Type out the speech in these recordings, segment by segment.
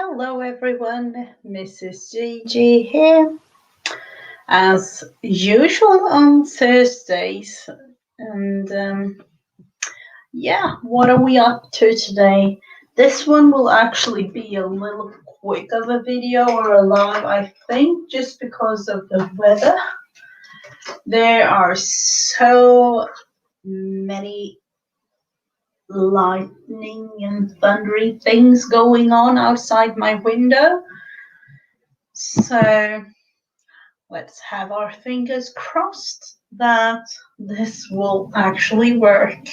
Hello everyone, Mrs. Gigi here, as usual on Thursdays. And what are we up to today? This one will actually be a little quick of a video or a live, I think, just because of the weather. There are so many lightning and thundering things going on outside my window. So let's have our fingers crossed that this will actually work.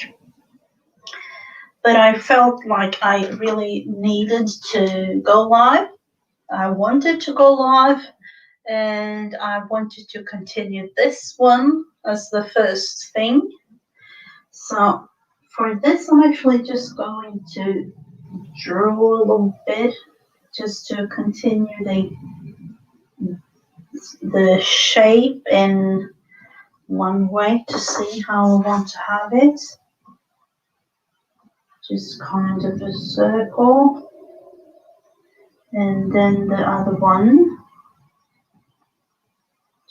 But I felt like I really needed to go live. I wanted to go live and I wanted to continue this one as the first thing. So for this, I'm actually just going to draw a little bit just to continue the shape in one way to see how I want to have it. Just kind of a circle. And then the other one,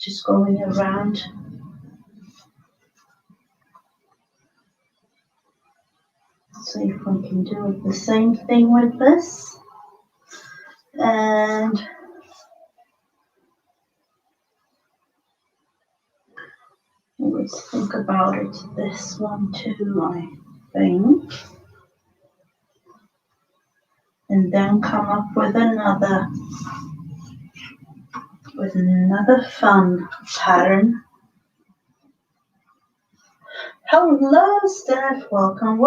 just going around. Let's see if we can do the same thing with this. And let's think about it. This one too, I think. And then come up with another fun pattern. Hello, Steph. Welcome.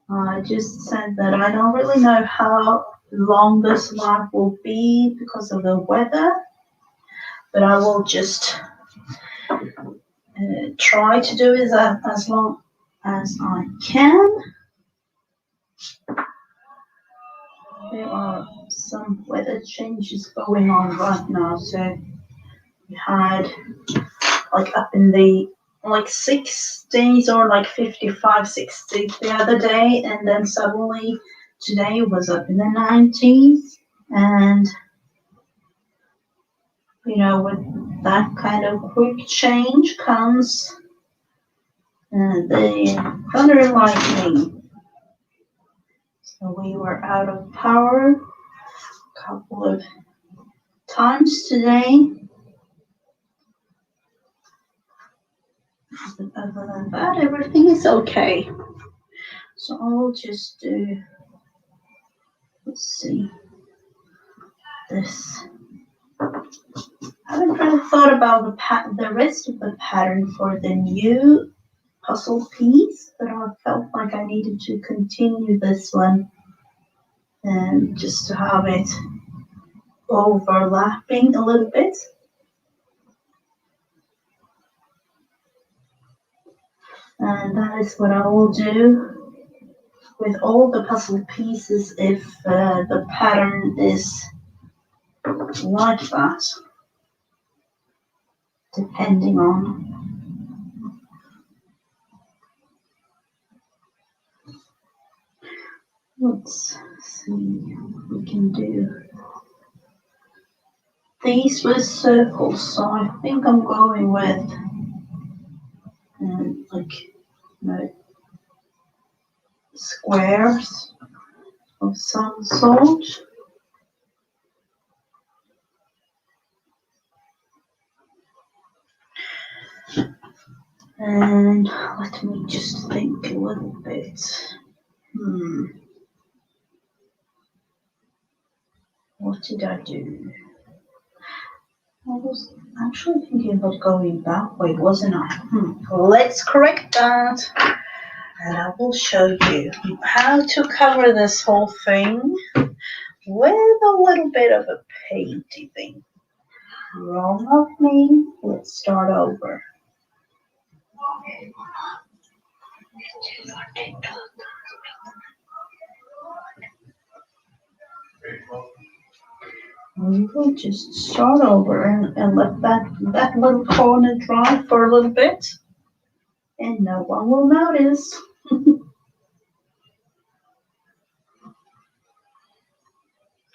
I just said that I don't really know how long this live will be because of the weather, but I will just try to do it as long as I can. There are some weather changes going on right now, so we had like up in the 60s or like 55, 60 the other day, and then suddenly today was up in the 90s, and with that kind of quick change comes the thunder and lightning. So we were out of power a couple of times today. But other than that, everything is okay. So I'll just do, let's see, this. I haven't really thought about the rest of the pattern for the new puzzle piece, but I felt like I needed to continue this one and just to have it overlapping a little bit. And that is what I will do with all the puzzle pieces if the pattern is like that, depending on. Let's see what we can do. These were circles, so I think I'm going with squares of some sort. And let me just think a little bit. What did I do? I was actually thinking about going that way, wasn't I? Let's correct that. And I will show you how to cover this whole thing with a little bit of a painty thing. Wrong of me. Let's start over. We will just start over and let that little corner dry for a little bit, and no one will notice.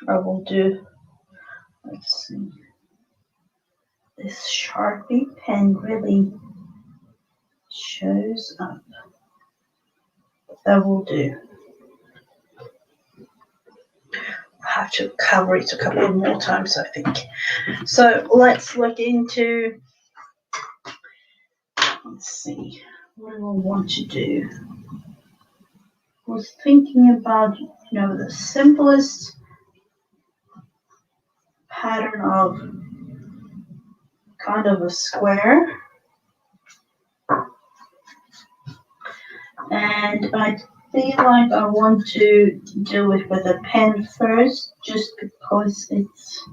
I will do, let's see, this Sharpie pen really shows up. That will do. I have to cover it a couple of more times, I think. So let's look into, let's see, what do I want to do? I was thinking about, the simplest pattern of kind of a square. And I feel like I want to do it with a pen first, just because it's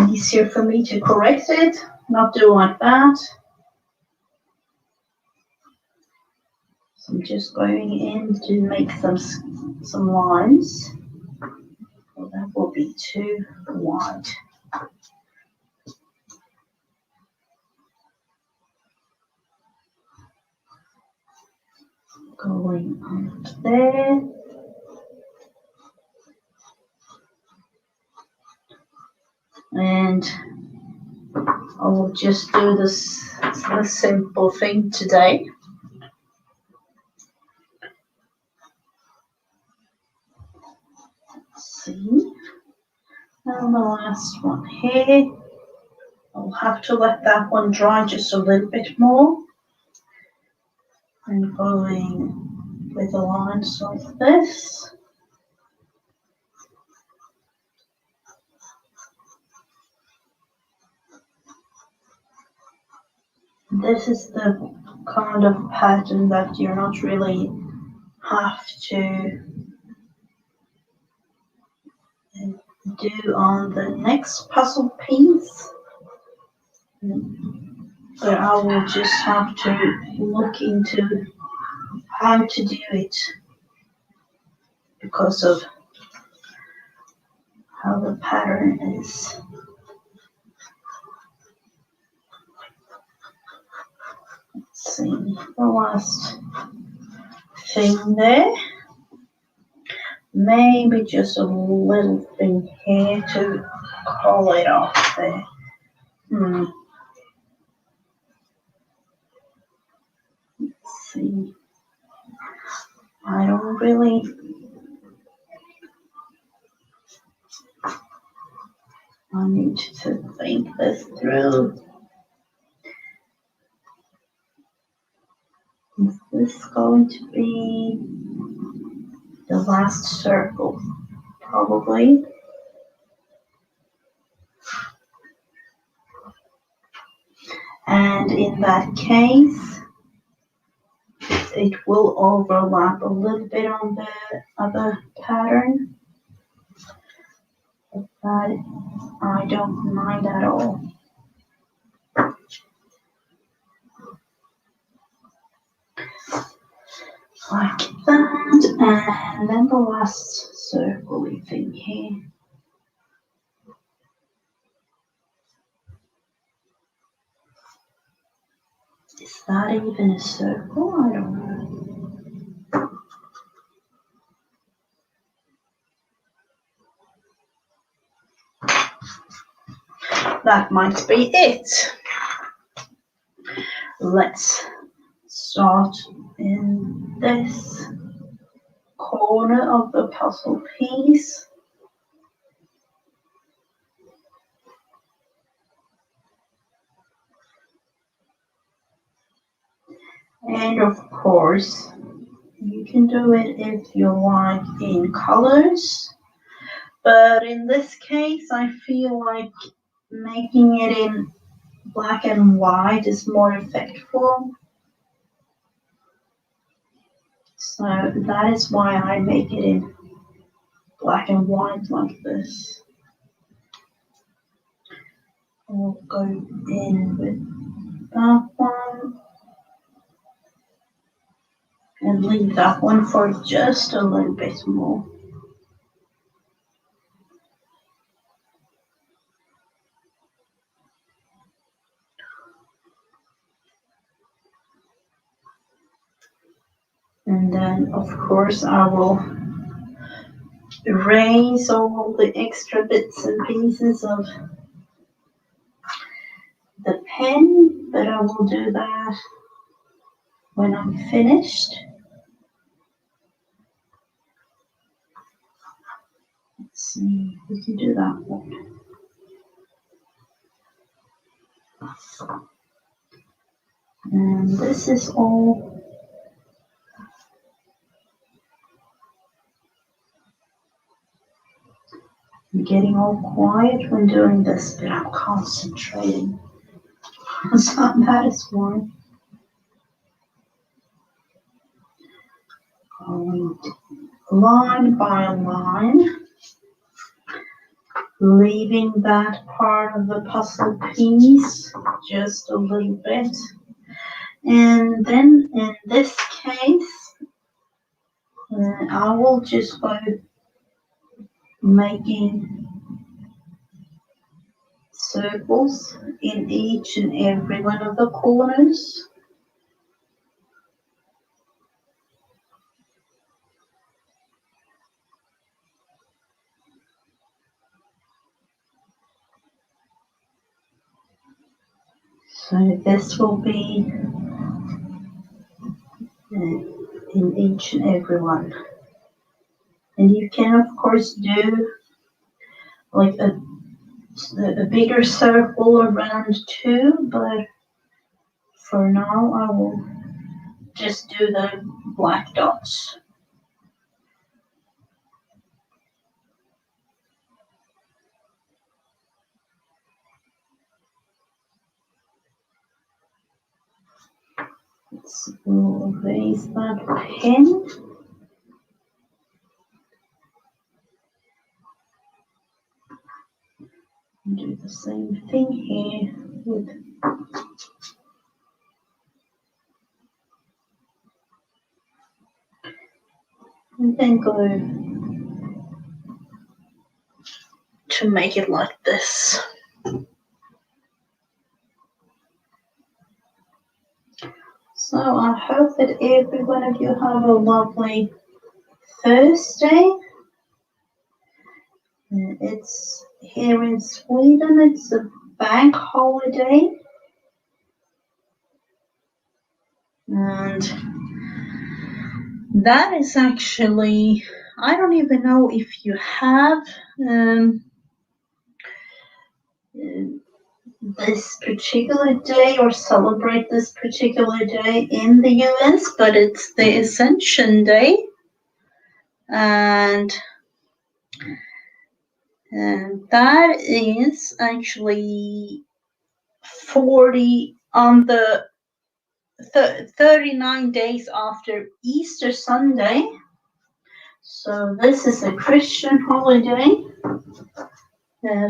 easier for me to correct it, not do like that. So I'm just going in to make some lines. Well, that will be too wide. Going up there. And I will just do this simple thing today. Let's see. And the last one here. I'll have to let that one dry just a little bit more. And going with the lines like this. This is the kind of pattern that you not really have to do on the next puzzle piece. But I will just have to look into how to do it because of how the pattern is. Let's see, the last thing there. Maybe just a little thing here to call it off there. Let's see. I don't really. I need to think this through. Is this going to be the last circle? Probably. And in that case, it will overlap a little bit on the other pattern. But I don't mind at all. Like that, and then the last circle thing here. Is that even a circle? I don't know. That might be it. Let's start in this corner of the puzzle piece. And of course, you can do it if you like in colors, but in this case, I feel like making it in black and white is more effective. So that is why I make it in black and white like this. I'll go in with that one and leave that one for just a little bit more. And then, of course, I will erase all the extra bits and pieces of the pen, but I will do that when I'm finished. Let's see, we can do that one. And this is all I'm getting all quiet when doing this, but I'm concentrating. So that is why. Going line by line, leaving that part of the puzzle piece just a little bit. And then in this case, I will just go making circles in each and every one of the corners. So this will be in each and every one. And you can of course do like a bigger circle around too, but for now I will just do the black dots. We'll erase that pen. And do the same thing here with and then go to make it like this. So I hope that every one of you have a lovely Thursday. It's here in Sweden, it's a bank holiday. And that is actually, I don't even know if you have this particular day or celebrate this particular day in the US, but it's the Ascension Day. And that is actually 40 on the 39 days after Easter Sunday. So this is a Christian holiday.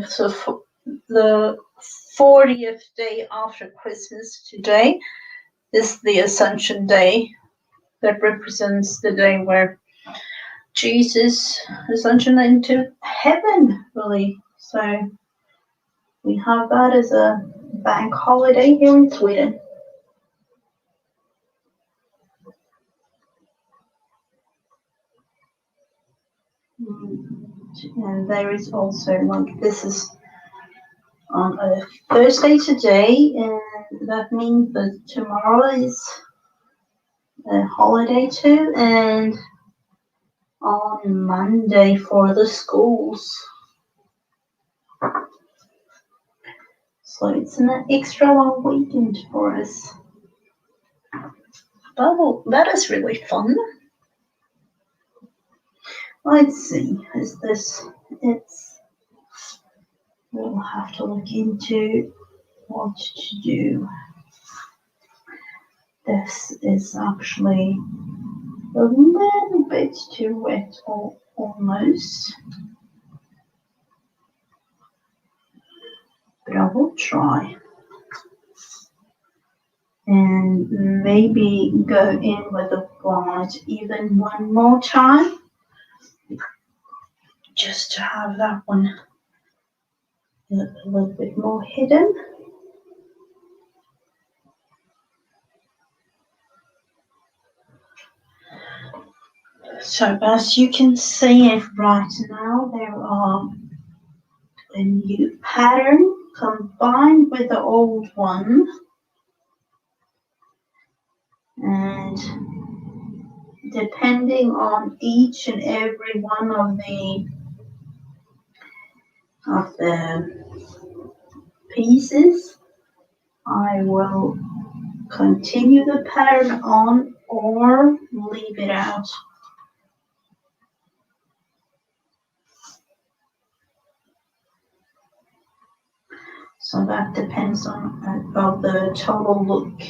So for the 40th day after Christmas today is the Ascension Day that represents the day where Jesus ascension into heaven, really. So we have that as a bank holiday here in Sweden. And there is also, like, this is on a Thursday today, and that means that tomorrow is a holiday too, and on Monday for the schools. So it's an extra long weekend for us. Oh, that is really fun. Let's see, is this, we'll have to look into what to do. This is actually a little bit too wet, almost. But I will try. And maybe go in with the white even one more time. Just to have that one a little bit more hidden. So as you can see it right now, there are a new pattern combined with the old one, and depending on each and every one of the pieces, I will continue the pattern on or leave it out. So that depends on the total look.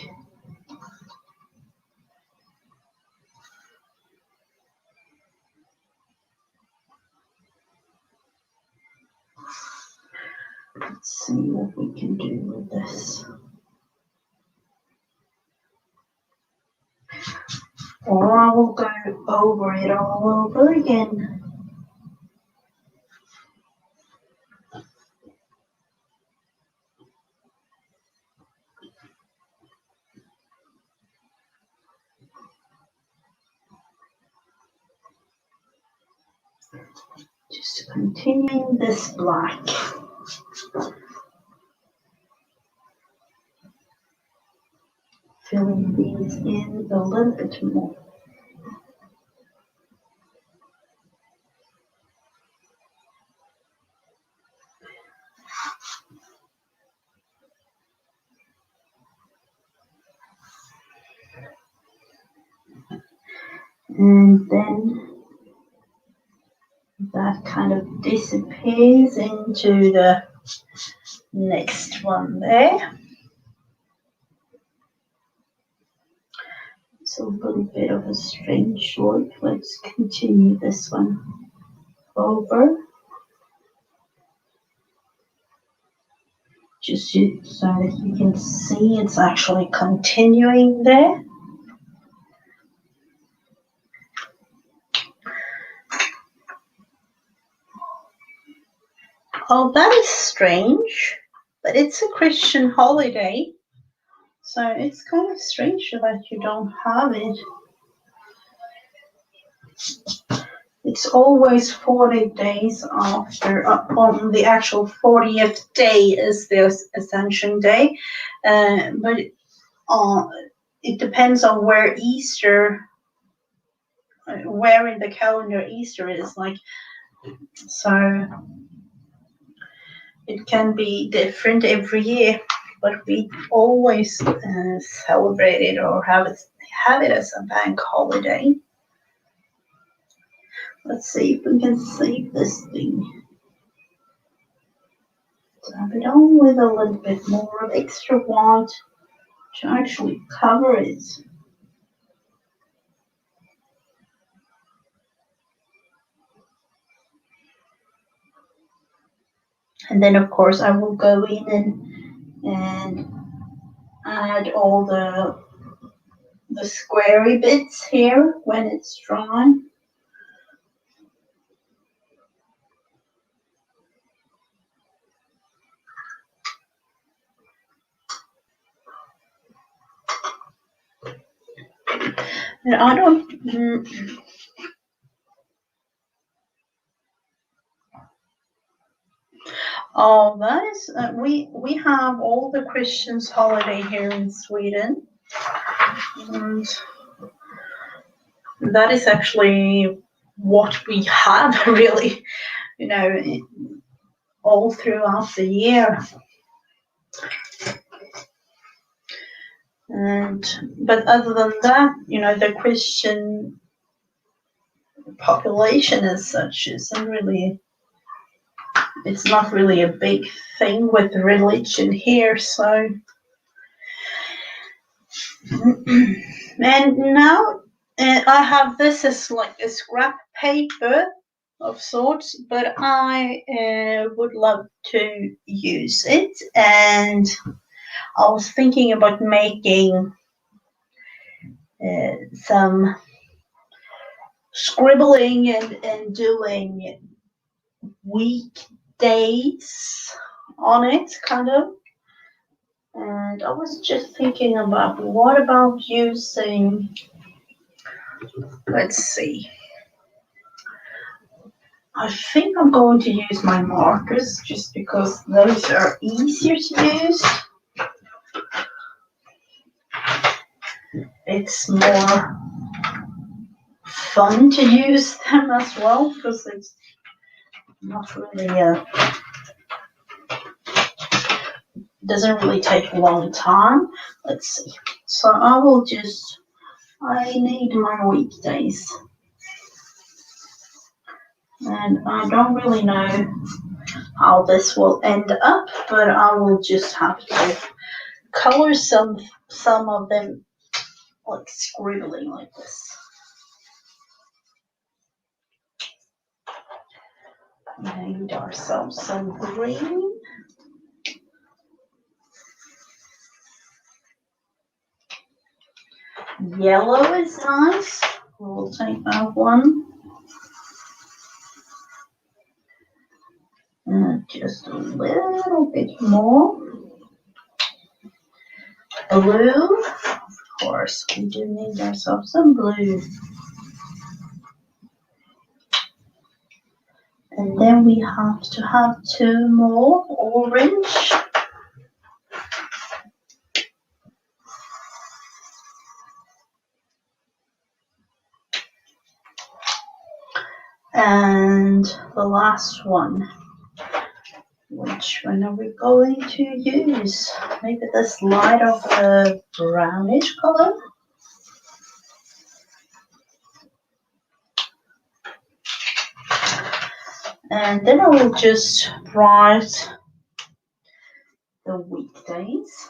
Let's see what we can do with this. Or I will go over it all over again. Just continuing this black. Filling these in a little bit more. And then that kind of disappears into the next one there. It's a little bit of a strange look. Let's continue this one over. Just so that you can see it's actually continuing there. Oh, that is strange, but it's a Christian holiday, so it's kind of strange that you don't have it. It's always 40 days after, on the actual 40th day is the Ascension Day, but it depends on where Easter, where in the calendar Easter is, like, so it can be different every year, but we always celebrate it or have it as a bank holiday. Let's see if we can save this thing. Tap it on with a little bit more of extra white to actually cover it. And then of course I will go in and add all the squarey bits here when it's dry. And I don't. Oh, that is we have all the Christians' holiday here in Sweden, and that is actually what we have really, all throughout the year. But other than that, the Christian population as such isn't really. It's not really a big thing with religion here, so. And now I have this as like a scrap paper of sorts, but I would love to use it, and I was thinking about making some scribbling and doing weekdays on it, kind of. And I was just thinking about what about using, let's see, I think I'm going to use my markers just because those are easier to use. It's more fun to use them as well because it's not really doesn't really take a long time. Let's see. So I need my weekdays. And I don't really know how this will end up, but I will just have to color some of them like scribbling like this. Made ourselves some green. Yellow is nice. We'll take that one. And just a little bit more. Blue. Of course, we do need ourselves some blue. And then we have to have 2 more orange. And the last one. Which one are we going to use? Maybe this light of the brownish color. And then I will just write the weekdays.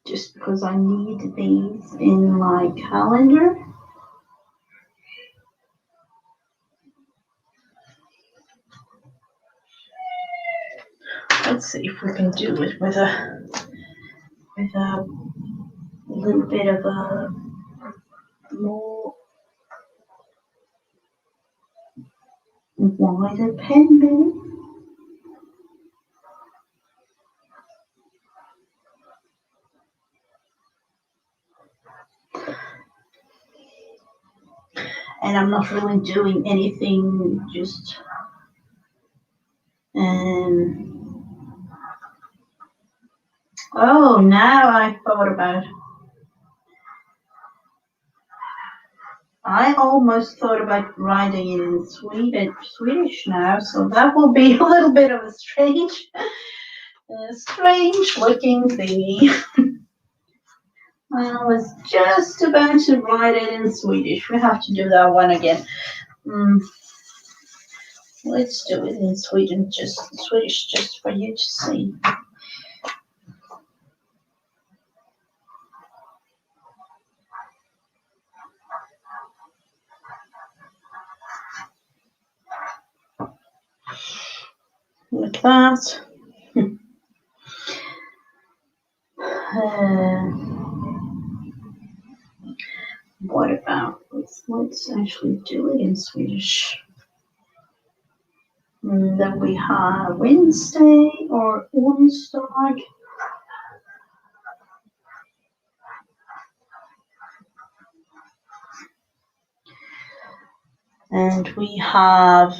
Just because I need these in my calendar. Let's see if we can do it with a little bit of a more wider pen maybe. And I'm not really doing anything, just oh, now I thought about it. I almost thought about writing it in Swedish now, so that will be a little bit of a strange looking thingy. I was just about to write it in Swedish. We have to do that one again. Let's do it in Swedish just for you to see. Like that. What about, let's actually do it in Swedish. Then we have Wednesday or onsdag. And we have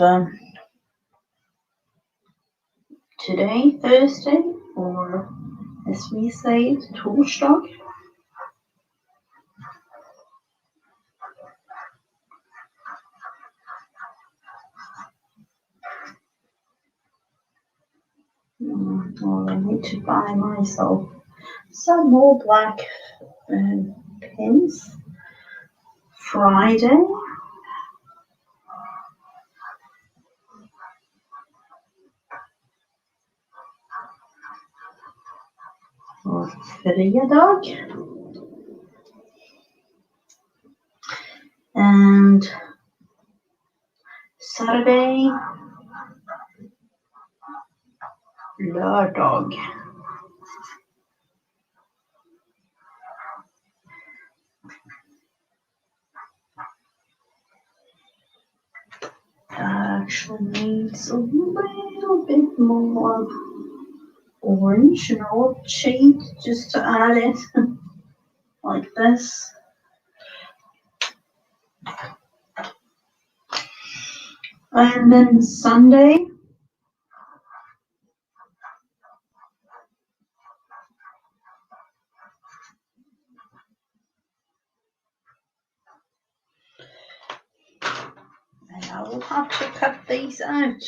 today, Thursday, or as we say it, torsdag. Well, I need to buy myself some more black pens. Friday. Or fredag. And Saturday. Lördag. That actually needs a little bit more orange and old cheat just to add it like this. And then Sunday, and I will have to cut these out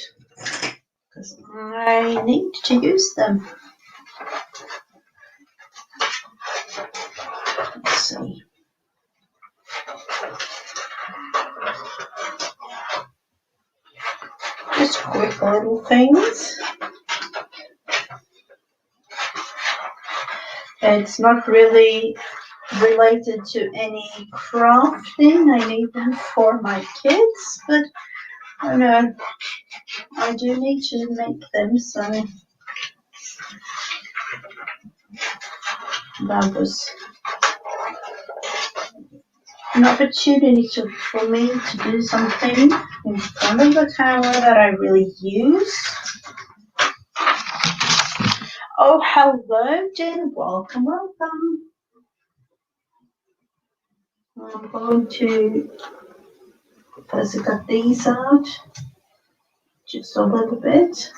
because I need to use them. Let's see. Just quick little things. It's not really related to any crafting. I need them for my kids, but I know I do need to make them, so that was an opportunity for me to do something in front of the camera that I really use. Oh, hello, Jen. Welcome, welcome. I'm going to first cut these out just a little bit.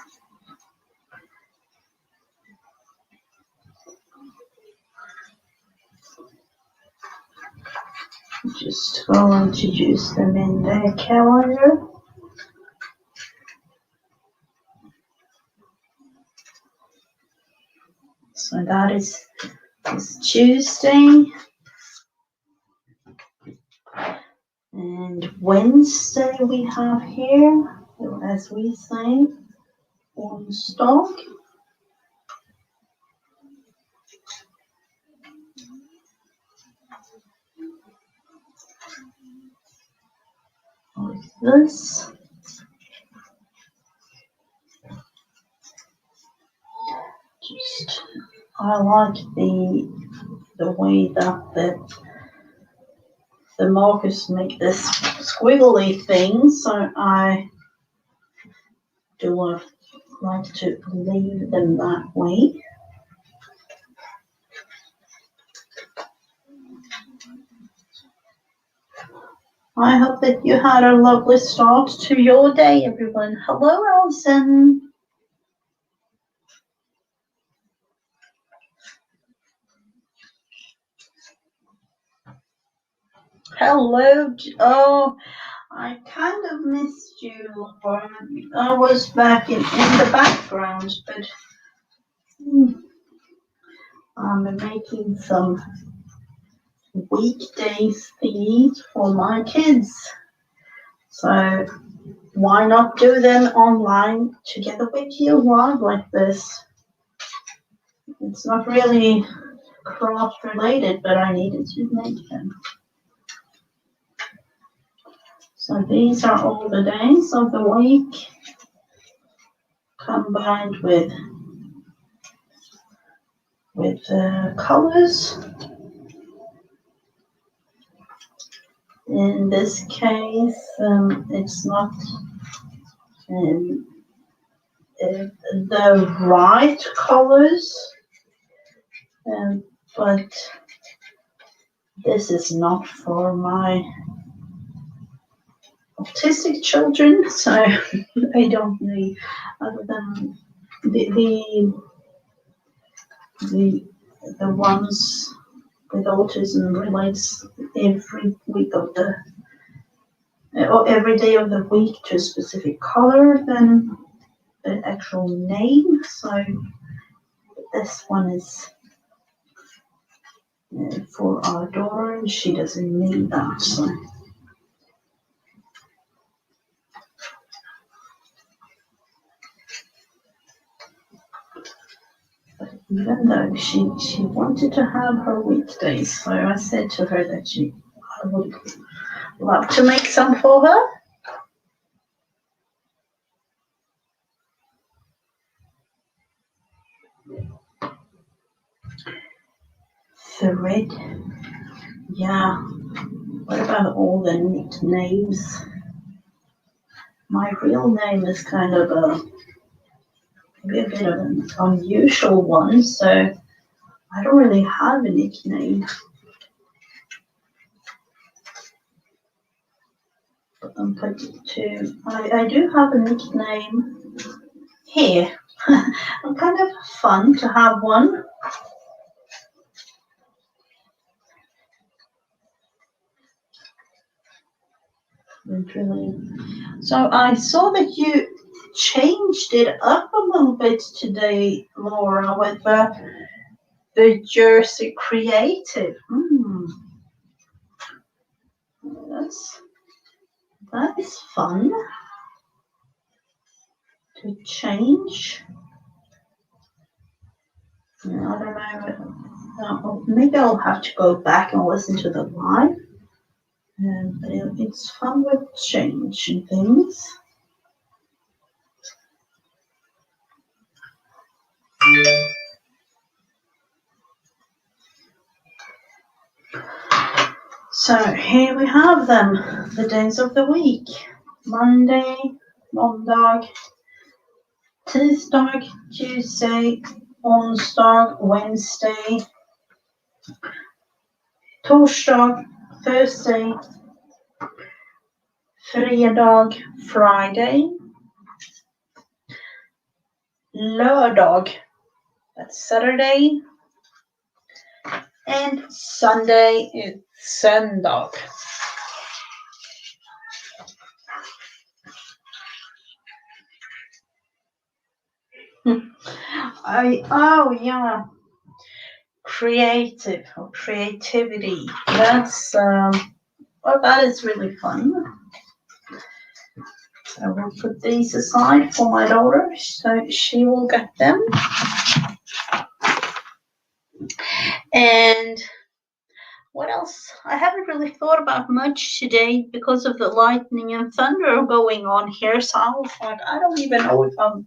Just going to use them in the calendar. So that is Tuesday. And Wednesday we have here, as we say, on stock. Like this. Just, I like the way that the markers make this squiggly thing, so I do like to leave them that way. I hope that you had a lovely start to your day, everyone. Hello, Alison. Hello. Oh, I kind of missed you. I was back in the background, but I'm making some weekdays thingies for my kids. So why not do them online together with you live like this? It's not really craft related, but I needed to make them. So these are all the days of the week combined with colors. In this case, it's not the right colors, but this is not for my autistic children, so I don't need other than the ones with autism relates every week of the or every day of the week to a specific color than the actual name. So this one is for our daughter, and she doesn't need that. So. Even though she wanted to have her weekdays, so I said to her that I would love to make some for her. Thread, yeah. What about all the nicknames? My real name is kind of a maybe a bit of an unusual one, so I don't really have a nickname. I do have a nickname here. Kind of fun to have one. Really. So I saw that you changed it up a little bit today, Laura, with the Jersey Creative. That is fun to change. I don't know. Maybe I'll have to go back and listen to the live. But it's fun with changing things. So here we have them, the days of the week. Monday, måndag, tisdag, Tuesday, onsdag, Wednesday, torsdag, Thursday, fredag, Friday, lördag, that's Saturday, and Sunday is söndag. Oh yeah, creative or creativity. That's well, that is really fun. I will put these aside for my daughter, so she will get them. And what else? I haven't really thought about much today because of the lightning and thunder going on here. So I was like, I don't even know if I'm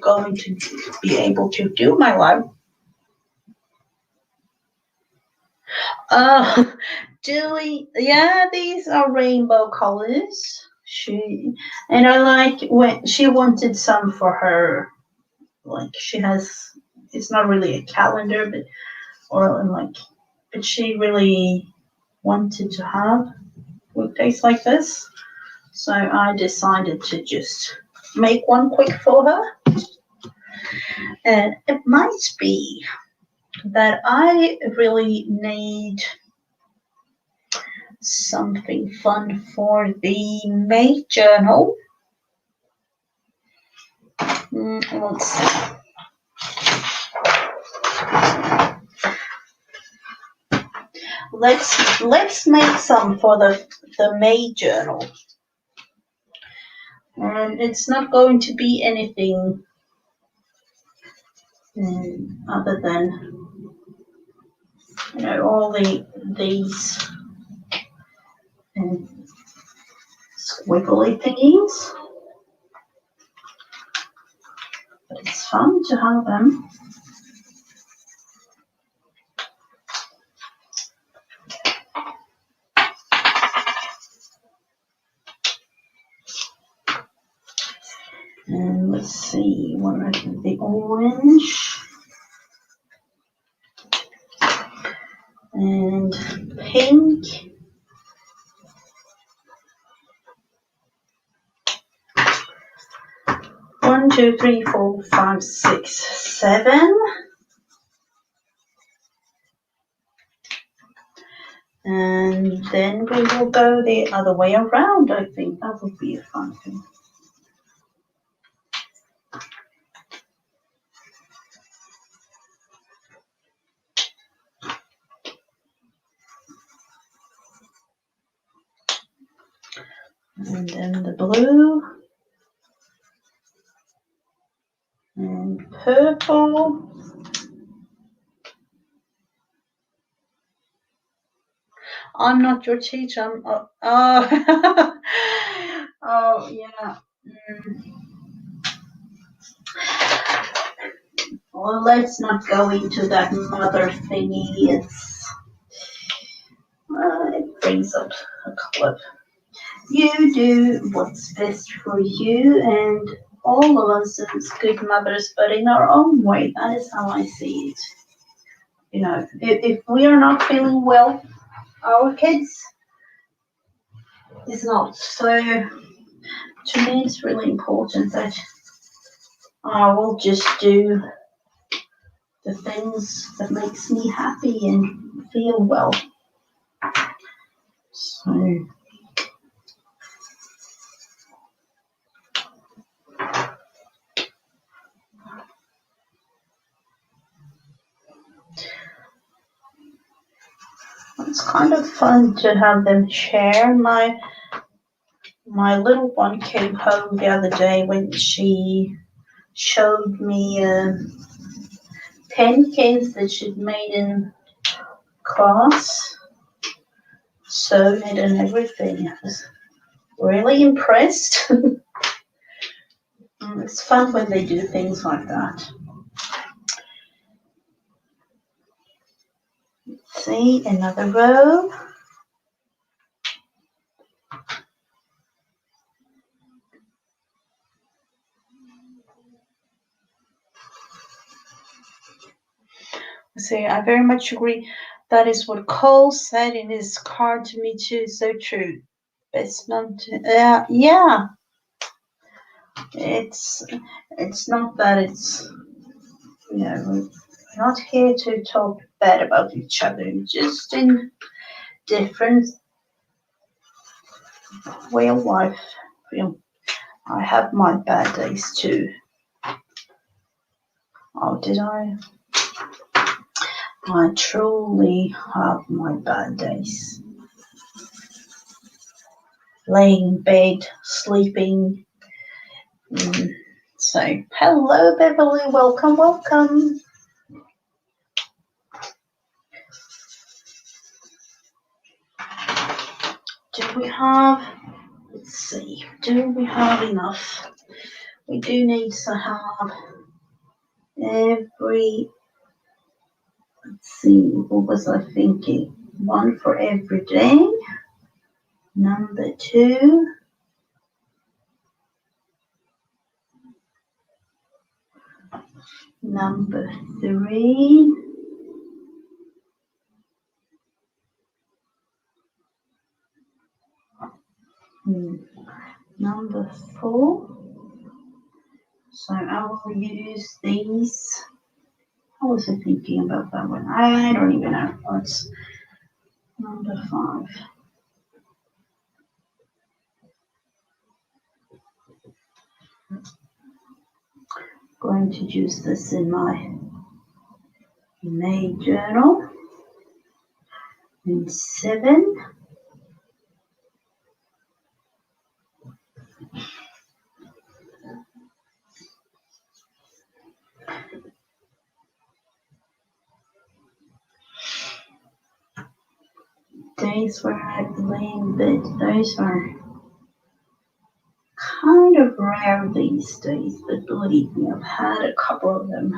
going to be able to do my live. Yeah, these are rainbow colors. And I like when she wanted some for her. Like she has, it's not really a calendar, but she really wanted to have weekdays like this. So I decided to just make one quick for her. And it might be that I really need something fun for the May journal. Let's see. Let's make some for the May journal. And it's not going to be anything other than all these squiggly thingies. But it's fun to have them. And let's see, what are the orange and pink. One, two, three, 4, 5, 6, 7. And then we will go the other way around. I think that would be a fun thing. And then the blue and purple. I'm not your teacher. Oh, yeah. Well, let's not go into that mother thingy. It brings up a couple of. You do what's best for you, and all of us as good mothers, but in our own way. That is how I see it. If we are not feeling well, our kids is not. So to me, it's really important that I will just do the things that makes me happy and feel well. So it's kind of fun to have them share. My little one came home the other day when she showed me pancakes that she'd made in class, sewn it and everything. I was really impressed. It's fun when they do things like that. See, another row. See, I very much agree. That is what Cole said in his card to me too. So true. Best not to, yeah. It's not that it's we're not here to talk bad about each other. Just in different way of life. I have my bad days too. Oh, did I? I truly have my bad days. Laying in bed, sleeping. So, hello, Beverly. Welcome, welcome. Do we have, let's see, do we have enough? We do need to have every, let's see, what was I thinking? One for every day. Number 2. Number 3. Number 4. So I will use these. I was thinking about that one. I don't even know. What's number 5? Going to use this in my May journal. And 7. Days where I blame that those are kind of rare these days, but believe me, I've had a couple of them.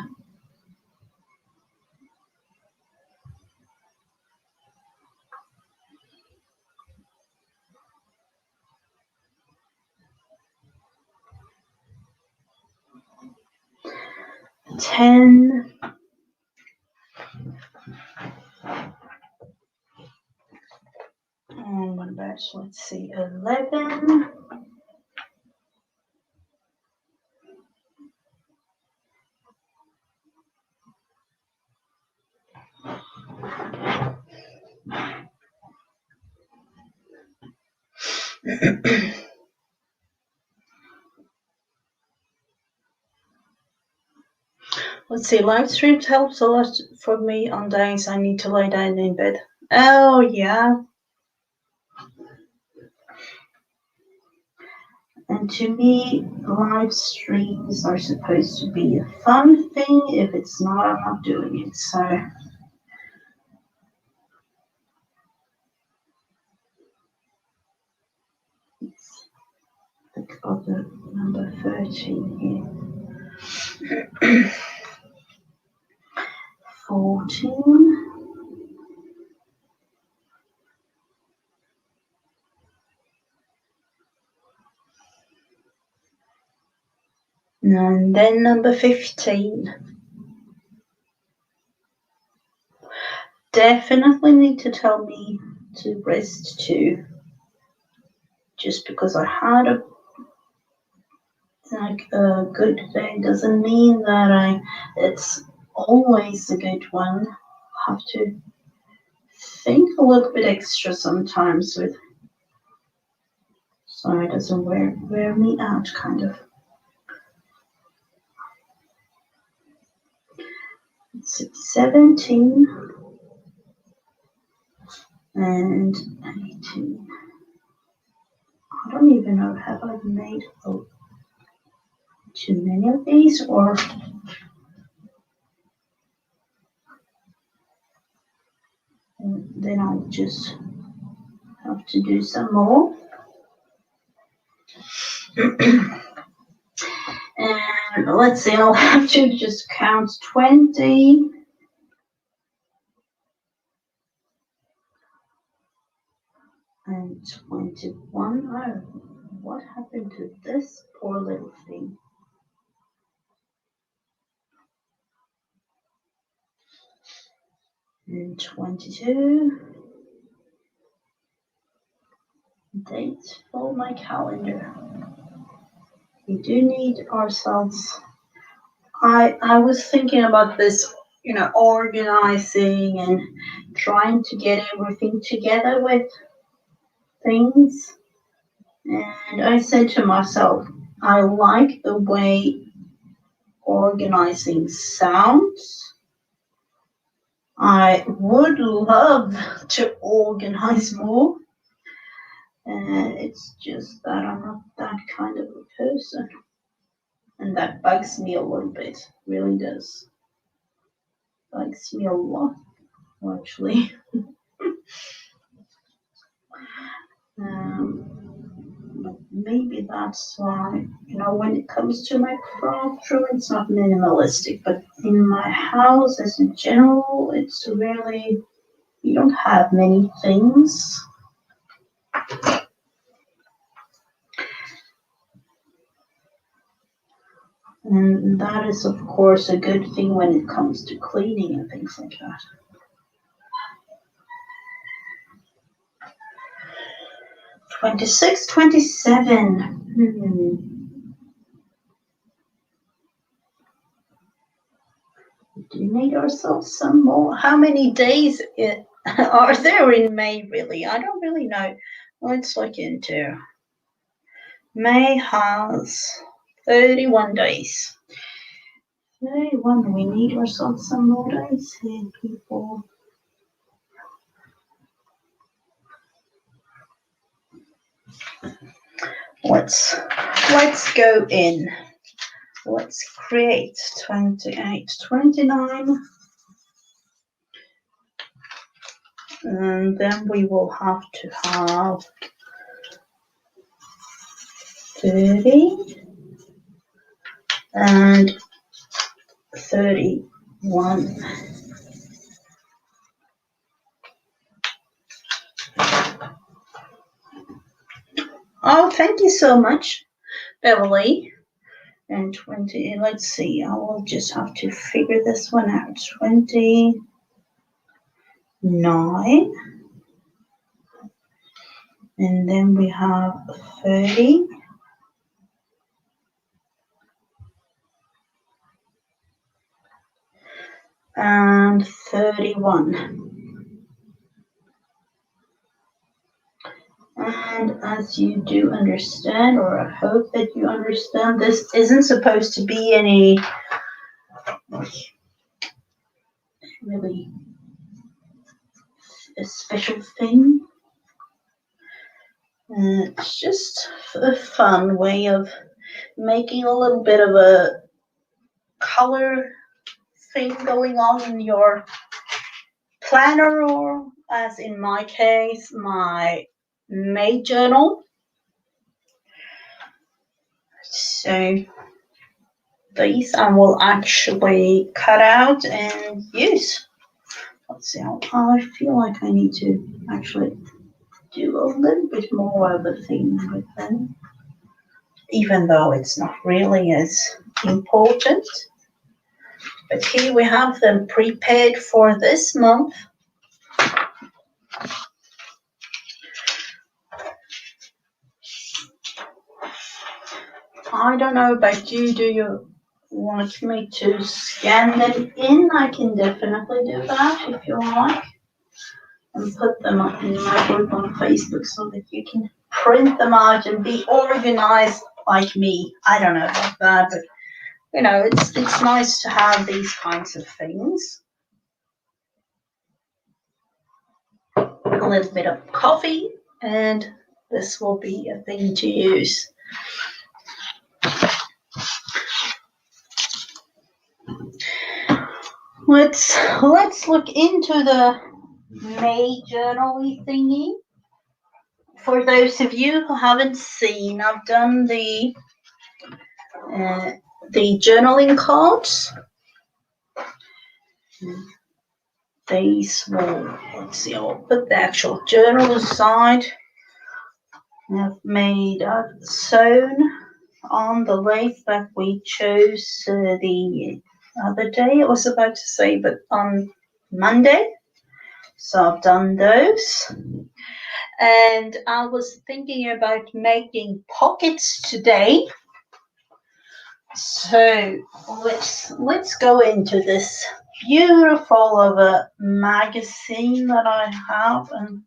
Ten. And what about, let's see, 11. Let's see, live streams helps a lot for me on days I need to lie down in bed. Oh, yeah. And to me, live streams are supposed to be a fun thing. If it's not, I'm not doing it. So let's think of the number 13 here. 14. And then number 15. Definitely need to tell me to rest too. Just because I had a good day doesn't mean that it's always a good one. I have to think a little bit extra sometimes with so it doesn't wear me out, kind of. It's 17 and 18. I don't even know, have I made too many of these, or then I'll just have to do some more. And let's see, I'll have to just count 20. And 21. Oh, what happened to this poor little thing? And 22. Dates for my calendar. We do need ourselves. I was thinking about this, organizing and trying to get everything together with things. And I said to myself, I like the way organizing sounds. I would love to organize more. And it's just that I'm not that kind of a person. And that bugs me a little bit. Really does. Bugs me a lot, actually. But maybe that's why, when it comes to my craft room, it's not minimalistic. But in my house, as in general, it's really, you don't have many things. And that is, of course, a good thing when it comes to cleaning and things like that. 26, 27. We do need ourselves some more. How many days are there in May, really? I don't really know. Let's look into. May has 31 days. 31. We need ourselves some more days here, people. Let's go in. Let's create 28, 29. And then we will have to have 30 and 31. Oh, thank you so much, Beverly. And 20, let's see, I will just have to figure this one out. 29. And then we have 30. And 31. And as you do understand, or I hope that you understand, this isn't supposed to be any really a special thing. It's just a fun way of making a little bit of a color thing going on in your planner, or as in my case, my May journal. So these I will actually cut out and use. Let's see, I feel like I need to actually do a little bit more of a thing with them, even though it's not really as important. But here we have them prepared for this month. I don't know about you. Do you want me to scan them in? I can definitely do that if you like. And put them up in my group on Facebook so that you can print them out and be organized like me. I don't know about that, but you know, it's nice to have these kinds of things. A little bit of coffee, and this will be a thing to use. Let's look into the May journaling thingy. For those of you who haven't seen, I've done the journaling cards. These will, let's see, I'll put the actual journal aside. I've sewn on the lace that we chose the other day, I was about to say, but on Monday. So I've done those. And I was thinking about making pockets today. So let's go into this beautiful of a magazine that I have and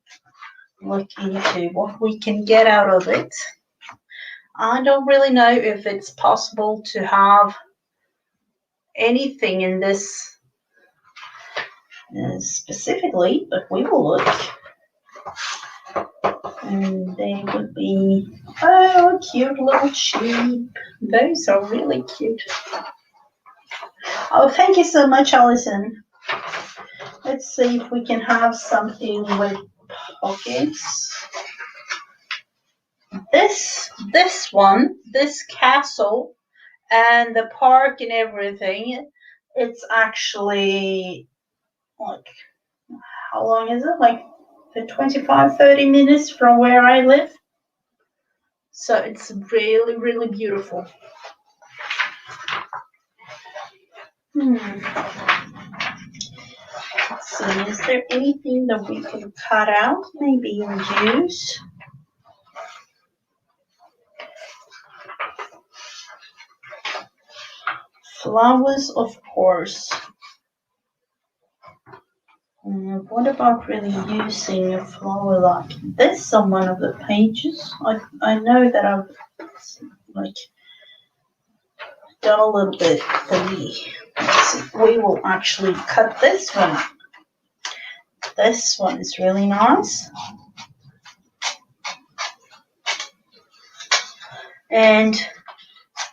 look into what we can get out of it. I don't really know if it's possible to have anything in this specifically, but we will look. And they would be, oh, cute little sheep. Those are really cute. Oh, thank you so much, Alison. Let's see if we can have something with pockets. This one, this castle and the park and everything, it's actually like, how long is it? Like 25-30 minutes from where I live. So it's really, really beautiful. Let's see, is there anything that we can cut out, maybe and use? Flowers, of course. What about really using a flower like this on one of the pages? I know that I've like done a little bit for me. Let's see. We will actually cut this one. This one is really nice. And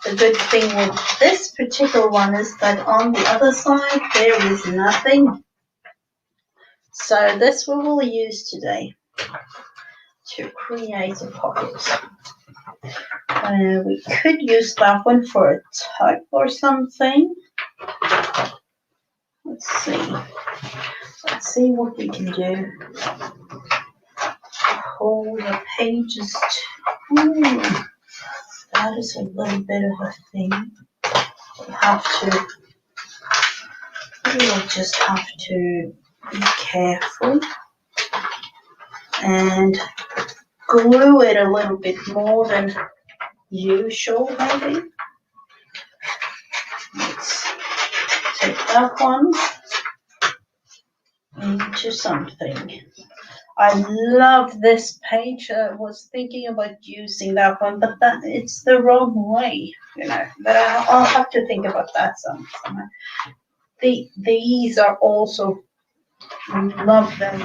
the good thing with this particular one is that on the other side there is nothing. So this we will use today to create a pocket. We could use that one for a tuck or something. Let's see what we can do. Pull the pages. That is a little bit of a thing. We'll just have to be careful and glue it a little bit more than usual, maybe. Let's take that one into something. I love this page. I was thinking about using that one, but it's the wrong way, you know. But I'll have to think about that sometime. These are also, love them.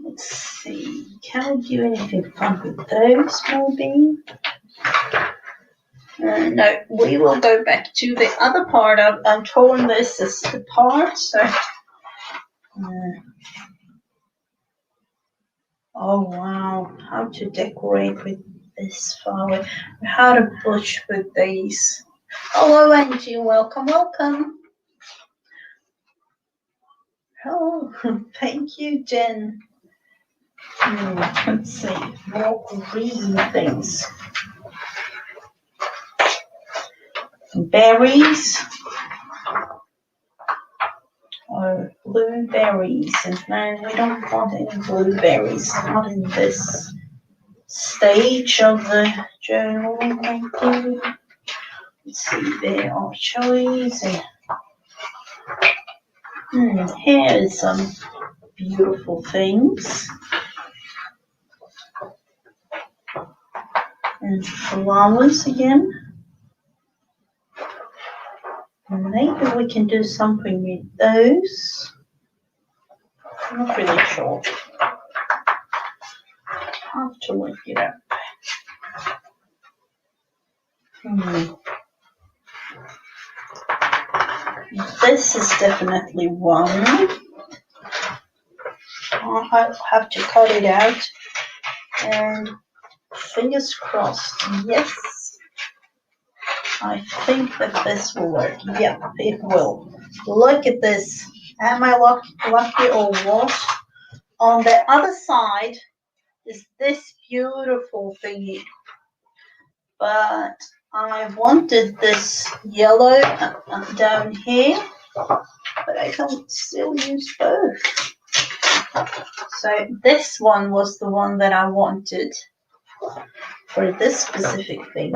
Let's see, can we do anything fun with those, maybe? No, we will go back to the other part. I'm torn this as apart, so. Oh wow, how to decorate with this flower. How to bush with these. Hello, Angie, welcome. Oh, thank you, Jen. Let's see, more green things. Berries or blueberries, and no, we don't want any blueberries, not in this stage of the journaling. Thank you. Let's see, there are cherries, and here is some beautiful things. And flowers again. Maybe we can do something with those. I'm not really sure. I'll have to look it up. This is definitely one. I'll have to cut it out. And fingers crossed, yes. I think that this will work. Yeah, it will. Look at this. Am I lucky or what? On the other side is this beautiful thingy. But I wanted this yellow down here, but I can still use both. So this one was the one that I wanted for this specific thing.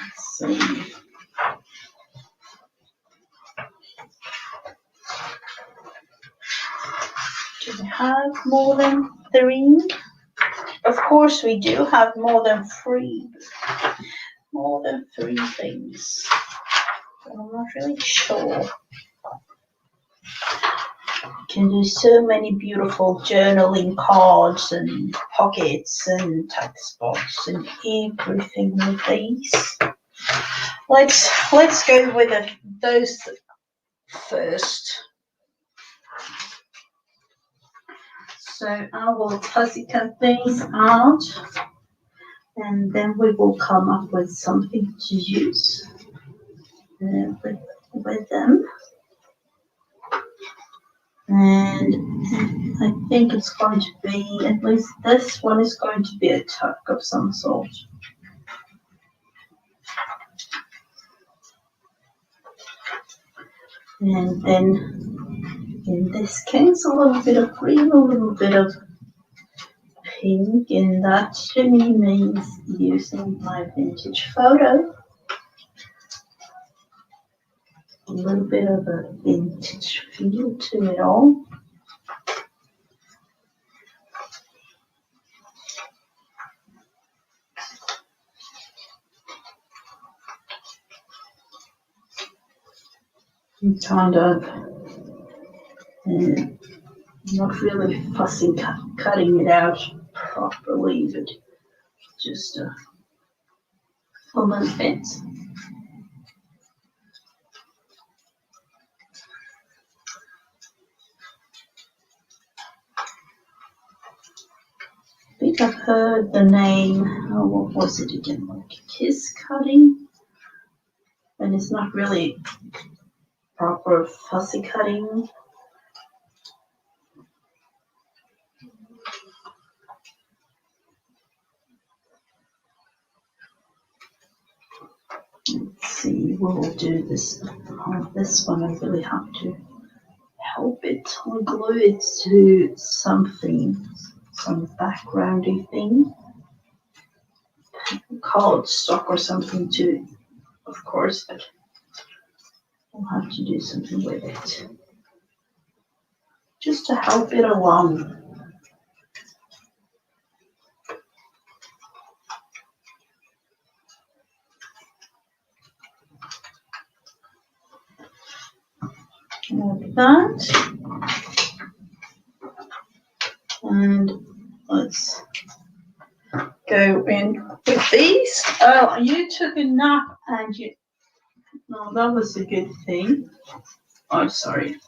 Let's see. Do we have more than 3? Of course we do have more than 3. More than 3 things. But I'm not really sure. You can do so many beautiful journaling cards and pockets and text box and everything with these. Let's go with those first. So I will fussy cut these out, and then we will come up with something to use with them. And I think it's going to be, at least this one is going to be a tuck of some sort. And then in this case, a little bit of green, a little bit of pink, and that to me means using my vintage photo. A little bit of a vintage feel to it all. Kind of not really fussing cutting it out properly, but just a little bit. I think I've heard the name, what was it again, like kiss cutting, and it's not really proper fussy cutting. Let's see, we'll do this. This one I really have to help it or glue it to something, some backgroundy thing, cardstock or something too, of course, but we'll have to do something with it just to help it along. Like that. And let's go in with these. Oh, you took a nap and you, no, that was a good thing. Oh, sorry.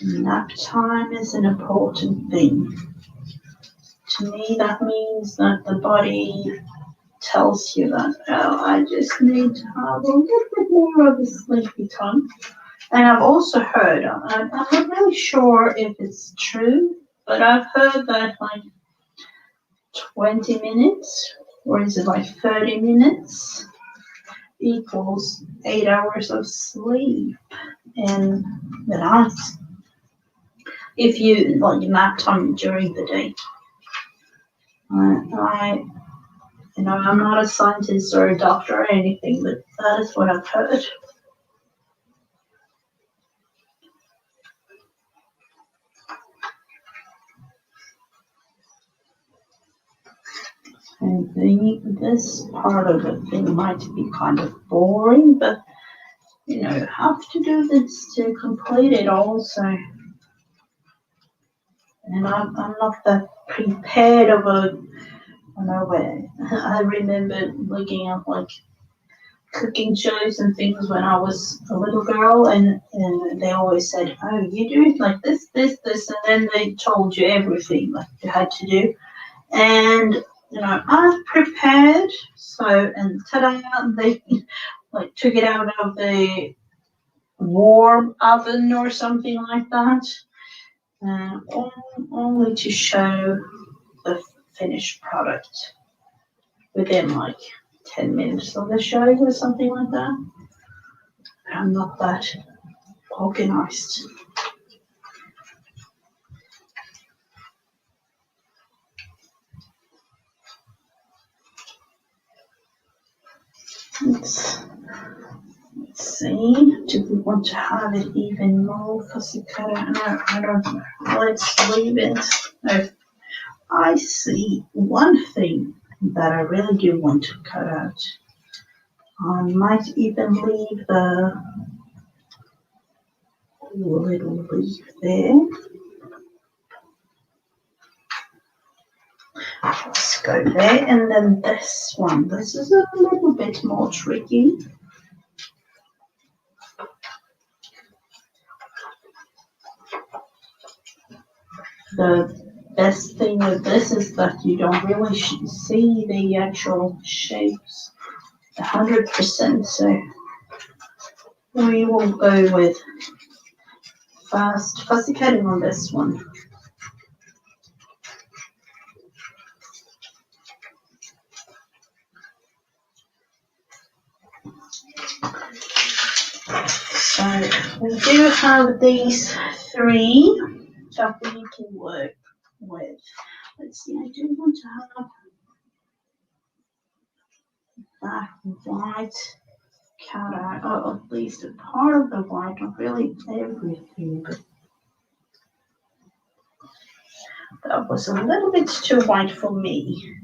Nap time is an important thing. To me, that means that the body tells you that, oh, I just need to have a little bit more of a sleepy time. And I've also heard, I'm not really sure if it's true, but I've heard that like 20 minutes, or is it like 30 minutes, equals 8 hours of sleep in the night. If you like nap time during the day. I, I'm not a scientist or a doctor or anything, but that is what I've heard. And this part of the thing might be kind of boring, but you have to do this to complete it also. And I'm not that prepared of a, way. I remember looking at like cooking shows and things when I was a little girl, and they always said, oh, you do it like this, this, this, and then they told you everything like you had to do. And I prepared, so, and ta-da, they like took it out of the warm oven or something like that, only to show the finished product within like 10 minutes of the show or something like that. I'm not that organized. Let's see. Do we want to have it even more fussy cut out? No, I don't know. Let's leave it. No, I see one thing that I really do want to cut out. I might even leave the little leaf there. Let's go there, and then this one. This is a little bit more tricky. The best thing with this is that you don't really see the actual shapes 100%, so we will go with fast fussy cutting on this one. So we do have these three that we can work with. Let's see, I do want to have that white cut out, or at least a part of the white, not really everything, but that was a little bit too white for me.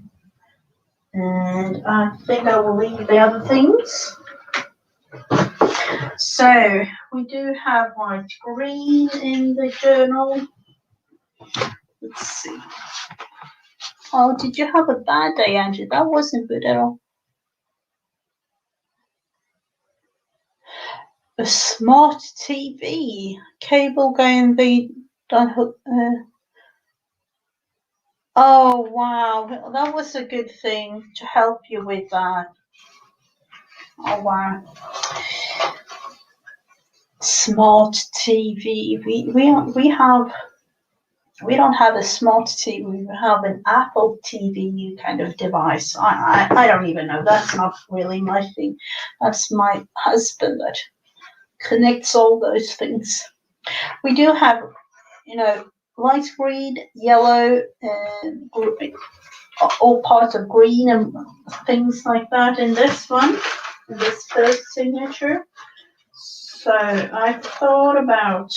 And I think I will leave the other things. So we do have white green in the journal. Let's see. Oh, did you have a bad day, Andrew? That wasn't good at all. A smart TV cable going the oh wow, that was a good thing to help you with that. Oh wow. Smart TV. We don't have a smart TV. We have an Apple TV kind of device. I don't even know. That's not really my thing. That's my husband that connects all those things. We do have, light green, yellow, and all parts of green and things like that in this one, in this first signature. So I thought about,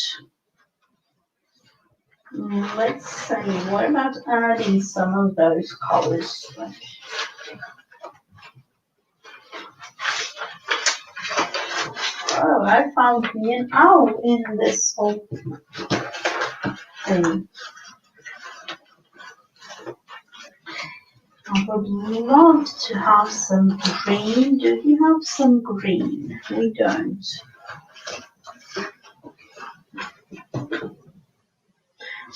let's see, what about adding some of those colors? Oh, I found an owl in this whole thing. I would love to have some green. Do you have some green? We don't.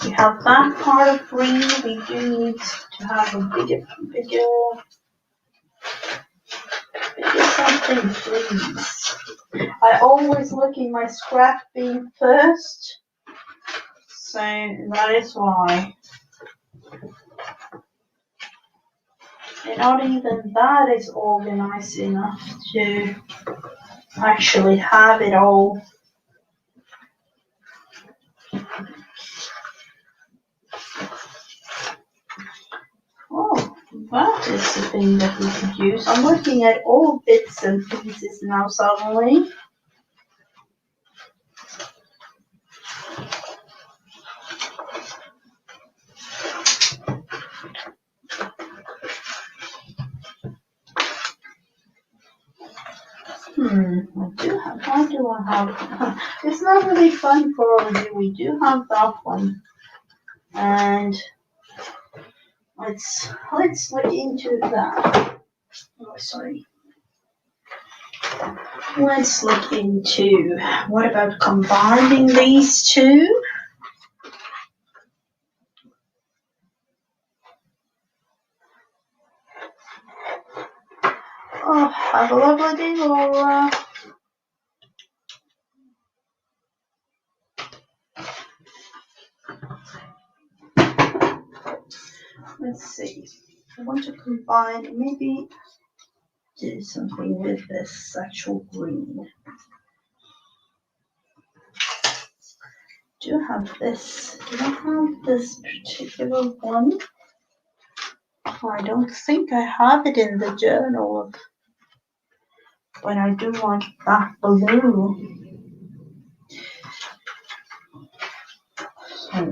We have that part of green. We do need to have a bigger something, please. I always look in my scrap bin first, so that is why. And not even that is organized enough to actually have it all. Oh, that is the thing that we could use. I'm looking at all bits and pieces now suddenly. Why do I have, it's not really fun for all of you. We do have that one. And let's look into that. Oh, sorry. Let's look into, what about combining these two? Oh, have a lovely day, Laura. Let's see. I want to combine, maybe do something with this actual green. Do have this. Do I have this particular one? I don't think I have it in the journal, but I do like that blue. So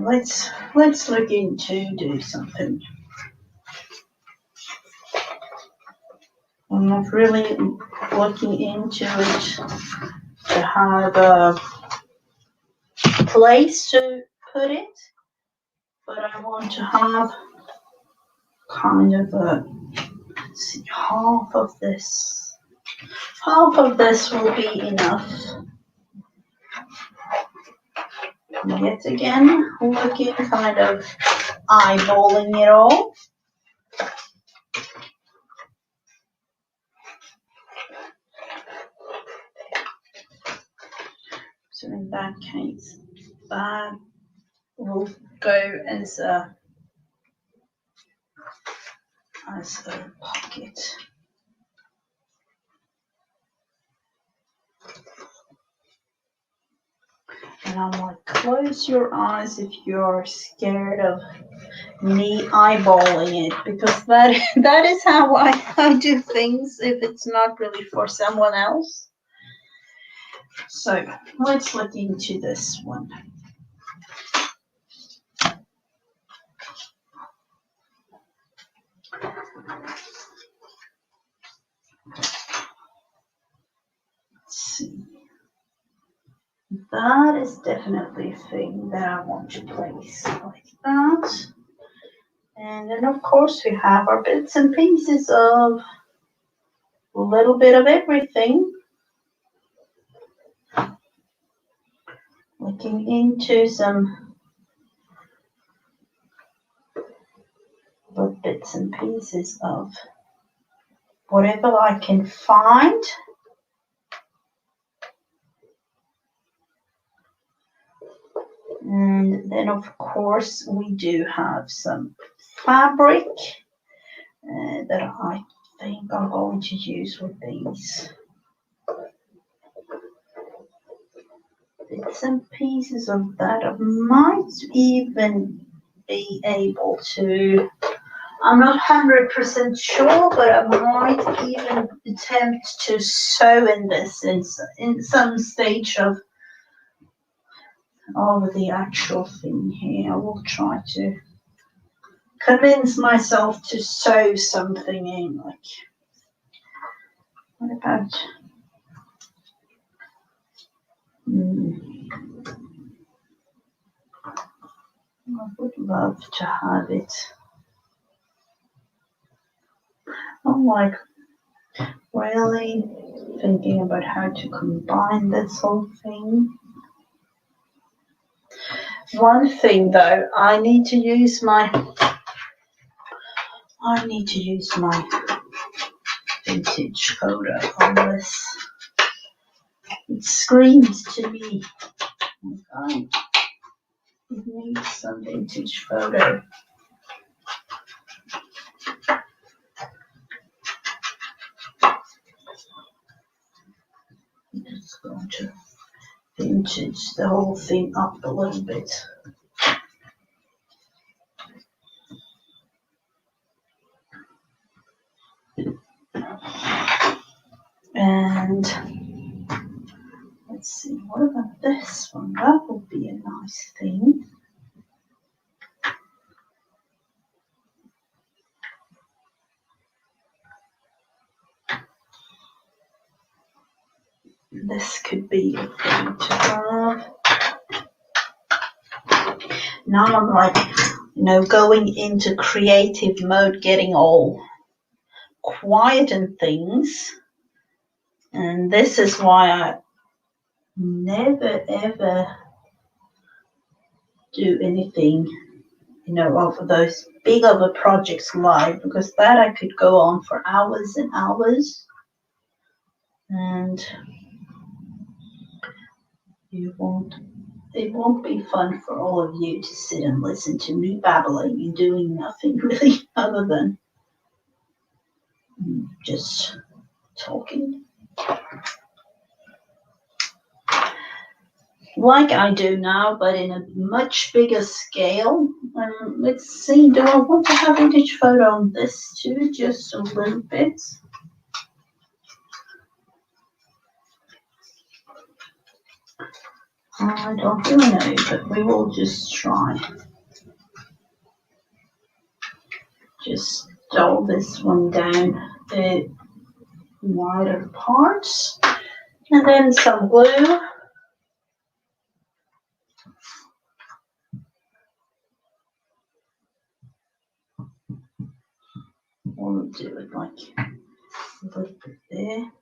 let's look into do something. I'm not really looking into it to have a place to put it, but I want to have kind of a, let's see, half of this will be enough. Yet again, looking kind of eyeballing it all. So in that case, that will go as a pocket. And I'm like, close your eyes if you're scared of me eyeballing it, because that is how I do things if it's not really for someone else. So let's look into this one. Let's see. That is definitely a thing that I want to place like that. And then of course we have our bits and pieces of a little bit of everything. Looking into some bits and pieces of whatever I can find. And then of course we do have some fabric that I think I'm going to use with these bits and pieces of that. I might even be able to, I'm not 100% sure, but I might even attempt to sew in this in some stage of the actual thing here. I will try to convince myself to sew something in, like, what about, I would love to have it. I'm like really thinking about how to combine this whole thing. One thing though, I need to use my vintage photo on this. It screams to me, okay, it needs some vintage photo. I'm just going to vintage the whole thing up a little bit. And let's see, what about this one? That would be a nice thing. This could be a thing to have. Now I'm like, going into creative mode, getting all quiet and things. And this is why I never ever do anything, of those big of a projects live, because that I could go on for hours and hours. And it won't be fun for all of you to sit and listen to me babbling and doing nothing really other than just talking. Like I do now, but in a much bigger scale. Let's see, do I want to have vintage photo on this too? Just a little bit. I don't really know, but we will just try. Just dull this one down the wider parts. And then some glue. We'll do it like a little bit there.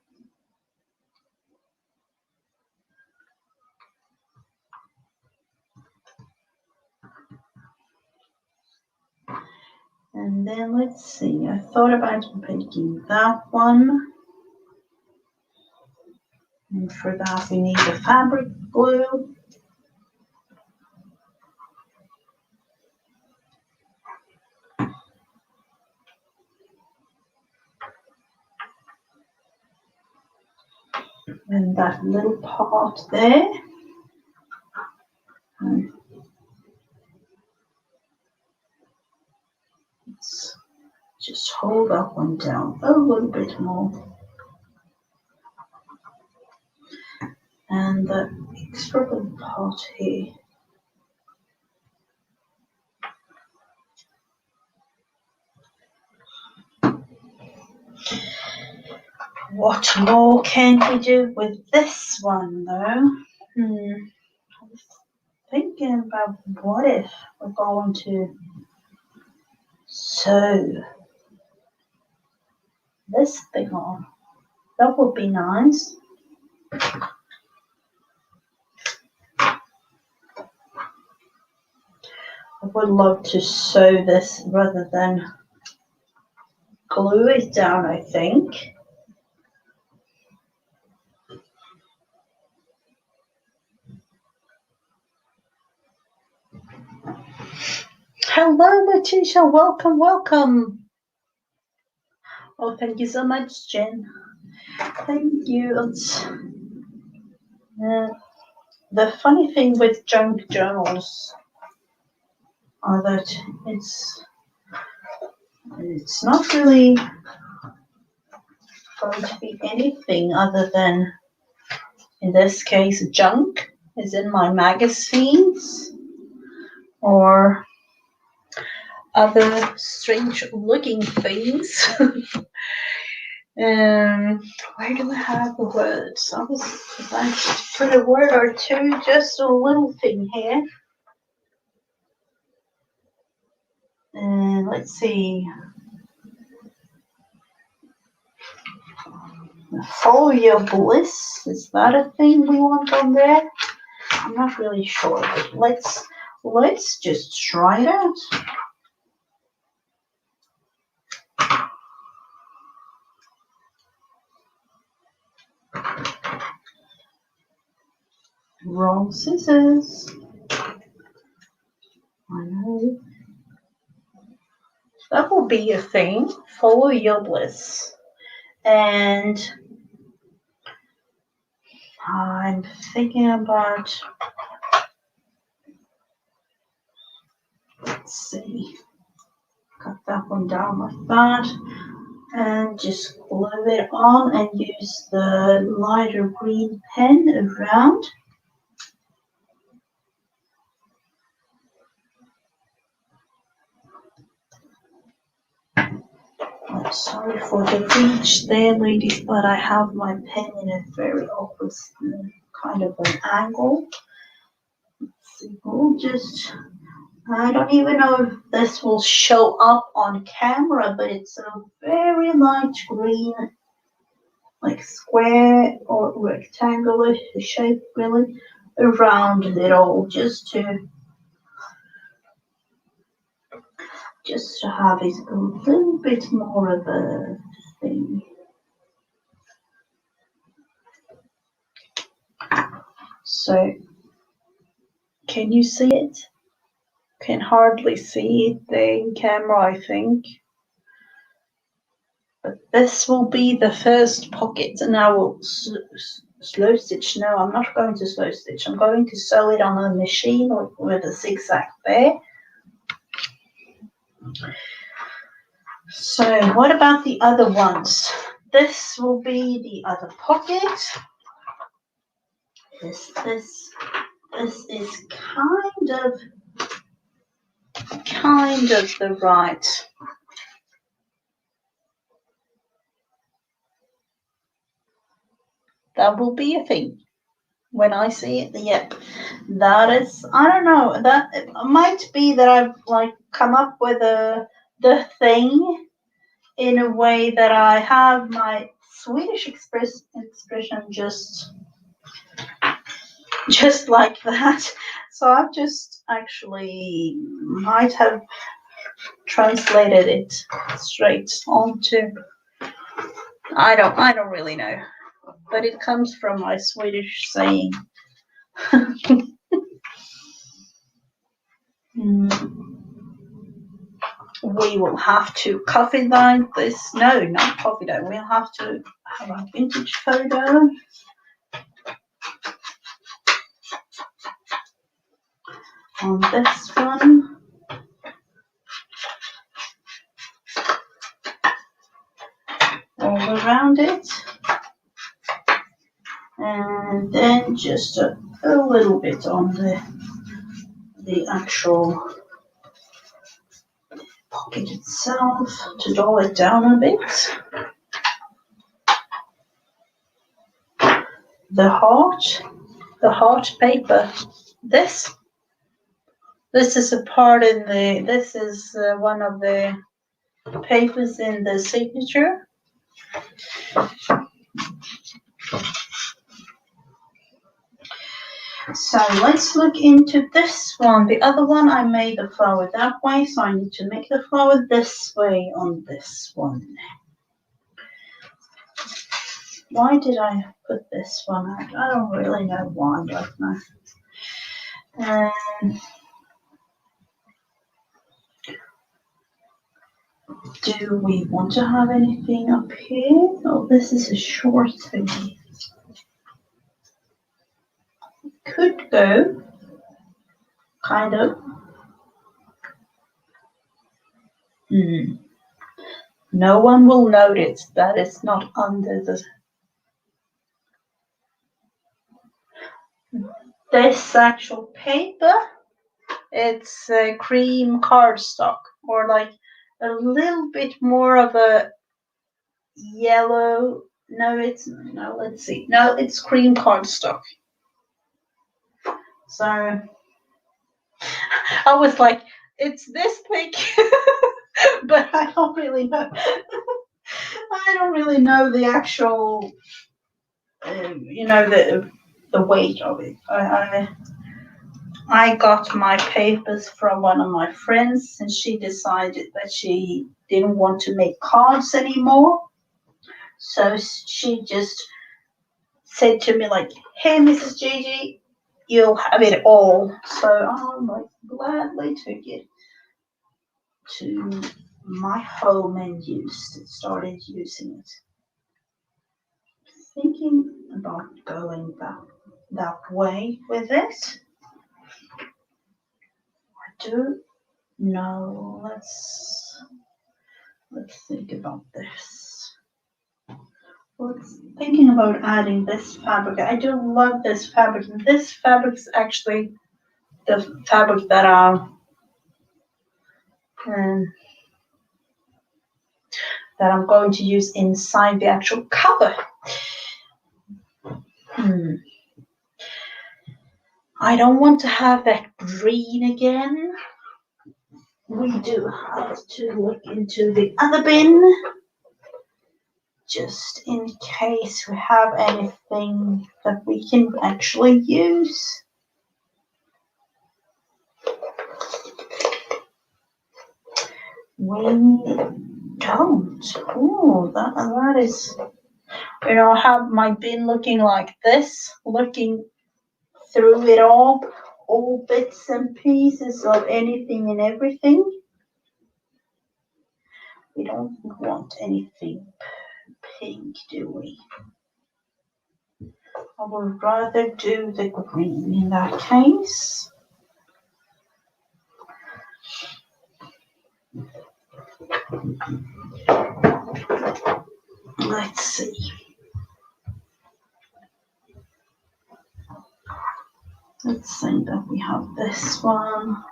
And then let's see, I thought about making that one. And for that we need the fabric glue. And that little part there. And let's just hold that one down a little bit more. And the extra little part here. What more can we do with this one though? I'm thinking about what if we're going to sew this thing on. That would be nice. I would love to sew this rather than glue it down, I think. Hello, Letitia. Welcome, welcome. Oh, thank you so much, Jen. Thank you. The funny thing with junk journals are that it's not really going to be anything other than, in this case, junk, as in my magazines or other strange looking things. Where do I have the words? I was about to put a word or two, just a little thing here. And let's see. Follow your bliss. Is that a thing we want on there? I'm not really sure, but let's just try it out. Wrong scissors. I know. That will be a thing. Follow your bliss. And I'm thinking about, let's see, cut that one down like that. And just glue it on and use the lighter green pen around. I'm sorry for the reach there, ladies, but I have my pen in a very awkward kind of an angle. Let's see, we'll just, I don't even know if this will show up on camera, but it's a very light green, like square or rectangular shape, really, around it all, just to have it a little bit more of a thing. So, can you see it? Can hardly see it there in camera, I think. But this will be the first pocket, and I will slow stitch. No, I'm not going to slow stitch. I'm going to sew it on a machine with a zigzag there. So what about the other ones? This will be the other pocket. This is kind of the right. That will be a thing. When I see it, yep, that is, I don't know, that it might be that I've like come up with the thing in a way that I have my Swedish expression just like that. So I've just actually might have translated it straight onto, I don't really know, but it comes from my Swedish saying. We will have to coffee dye this. No, not coffee dye. We'll have to have a vintage photo. On this one. All around it. And then just a little bit on the actual pocket itself to dull it down a bit. The heart paper. This is a part in the. This is one of the papers in the signature. So let's look into this one. The other one I made the flower that way, so I need to make the flower this way on this one. Why did I put this one out? I don't really know why right now. Do we want to have anything up here? Oh, this is a short thing. Could go, kind of. No one will notice that it's not under this actual paper. It's cream cardstock, or like a little bit more of a yellow. No, let's see. No, it's cream cardstock. So I was like, it's this thick, but I don't really know. I don't really know the actual, the weight of it. I got my papers from one of my friends, and she decided that she didn't want to make cards anymore. So she just said to me like, "Hey, Mrs. Gigi, you'll have it all. So I like gladly took it to my home and started using it. Thinking about going that way with it. I do know. Let's think about this. Thinking about adding this fabric. I do love this fabric. This fabric is actually the fabric that um, that I'm going to use inside the actual cover. I don't want to have that green again. We do have to look into the other bin, just in case we have anything that we can actually use. We don't. Oh, that is, I have my bin looking like this, looking through it all bits and pieces of anything and everything. We don't want anything pink, do we? I would rather do the green in that case. Let's see. Let's say that we have this one,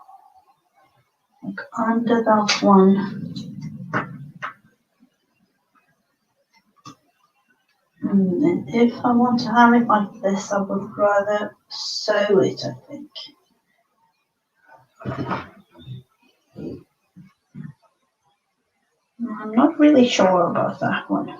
like under that one. And if I want to have it like this, I would rather sew it, I think. I'm not really sure about that one.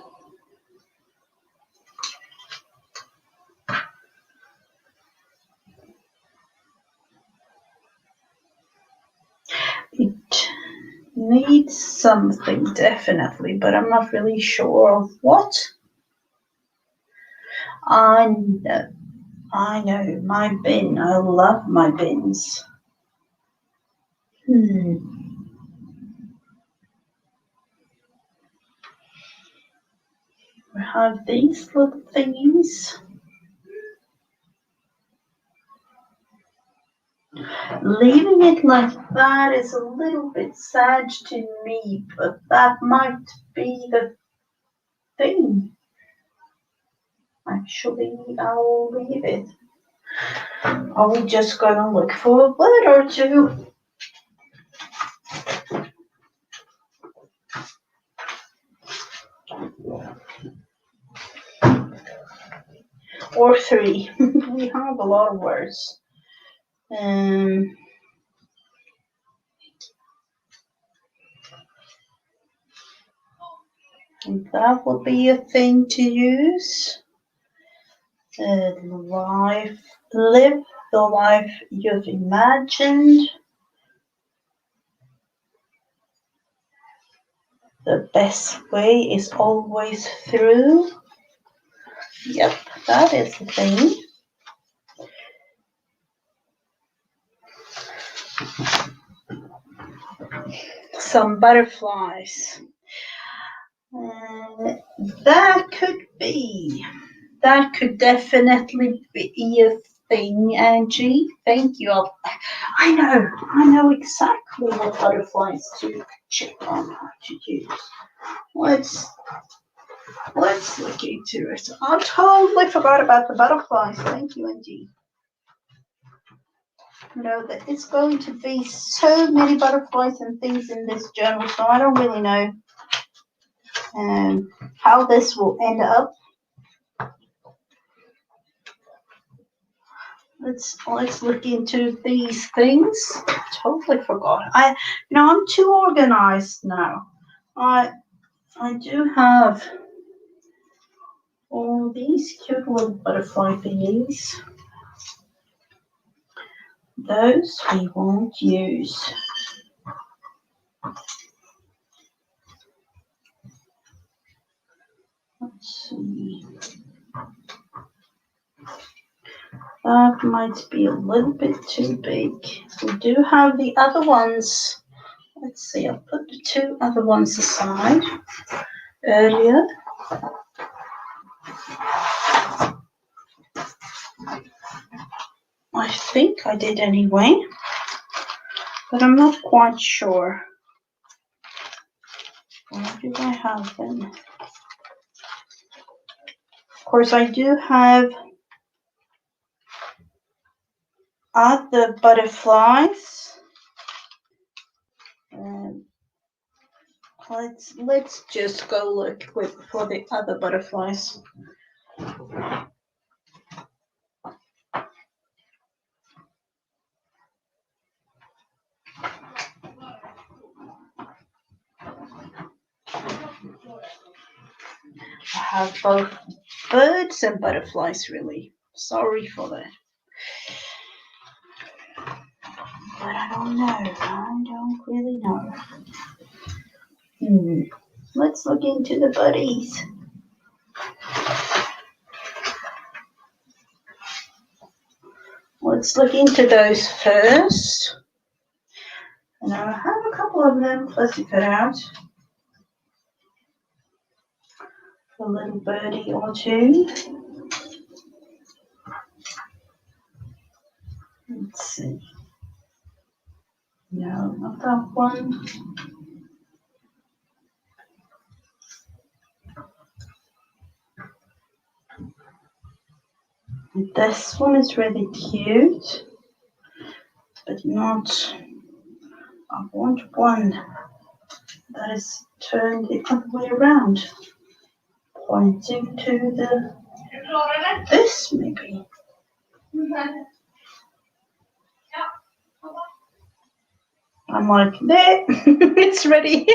It needs something definitely, but I'm not really sure of what. I know my bin. I love my bins. We have these little thingies. Leaving it like that is a little bit sad to me, but that might be the thing. Actually, I'll leave it. I will just go and look for a word or two. Or three. We have a lot of words. That would be a thing to use. Live the life you've imagined. The best way is always through. Yep, that is the thing. Some butterflies. That could definitely be a thing, Angie. Thank you. I know exactly what butterflies to check on how to use. Let's look into it. I totally forgot about the butterflies. Thank you, Angie. That it's going to be so many butterflies and things in this journal, so I don't really know how this will end up. Let's look into these things. Totally forgot. I'm too organized now. I do have all these cute little butterfly thingies. Those we won't use. Let's see. That might be a little bit too big. We do have the other ones. Let's see, I'll put the two other ones aside earlier. I think I did anyway, but I'm not quite sure. Where do I have them? Of course, I do have other butterflies. Let's just go look for the other butterflies. I have both birds and butterflies, really. Sorry for that. But I don't know. I don't really know. Let's look into the buddies. Let's look into those first. And I have a couple of them plus to cut out. A little birdie or two. Let's see. No, not that one. This one is really cute, but not. I want one that is turned the other way around, pointing to this maybe. I'm like, there, it's ready.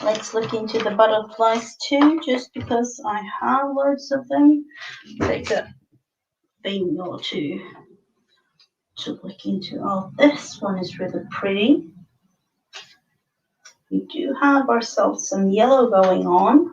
Let's look into the butterflies too, just because I have loads of them. Take a thing or two to look into. Oh, this one is really pretty. We do have ourselves some yellow going on.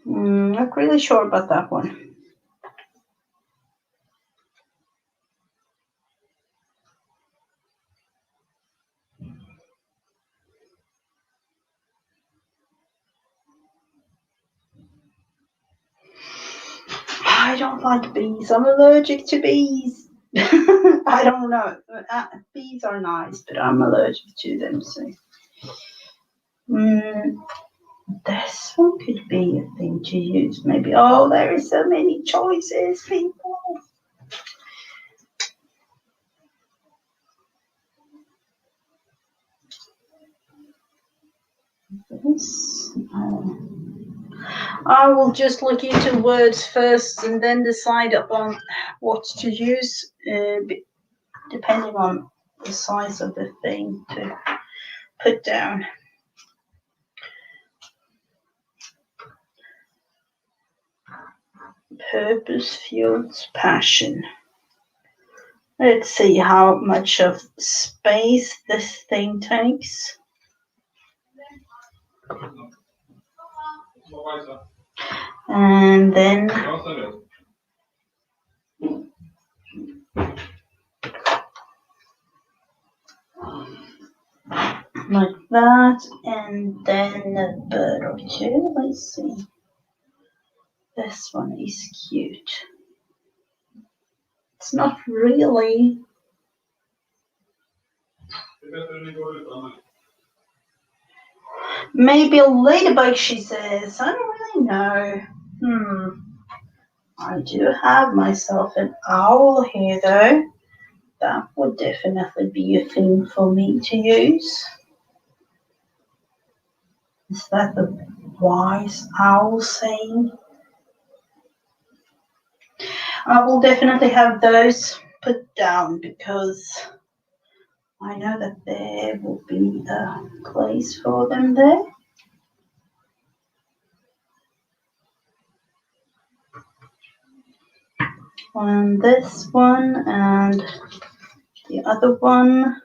Not really sure about that one. I don't like bees. I'm allergic to bees. I don't know. Bees are nice, but I'm allergic to them. So, this one could be a thing to use. Maybe. Oh, there is so many choices, people. This. I will just look into words first and then decide upon what to use, depending on the size of the thing to put down. Purpose fuels passion. Let's see how much of space this thing takes. And then like that, and then a bird or two. Let's see. This one is cute. It's not really. Maybe a ladybug, she says. I don't really know. I do have myself an owl here, though. That would definitely be a thing for me to use. Is that the wise owl saying? I will definitely have those put down because I know that there will be a place for them there. on this one, and the other one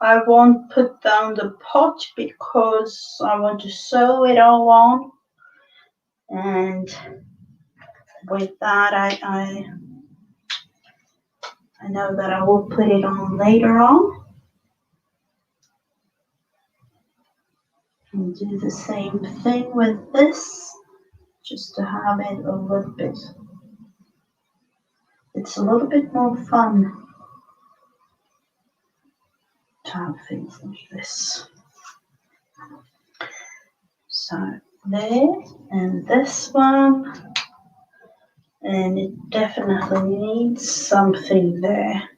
I won't put down the pot because I want to sew it all on, and with that I know that I will put it on later on, and do the same thing with this, just to have it a little bit, it's a little bit more fun to have things like this. So there, and this one, and it definitely needs something there.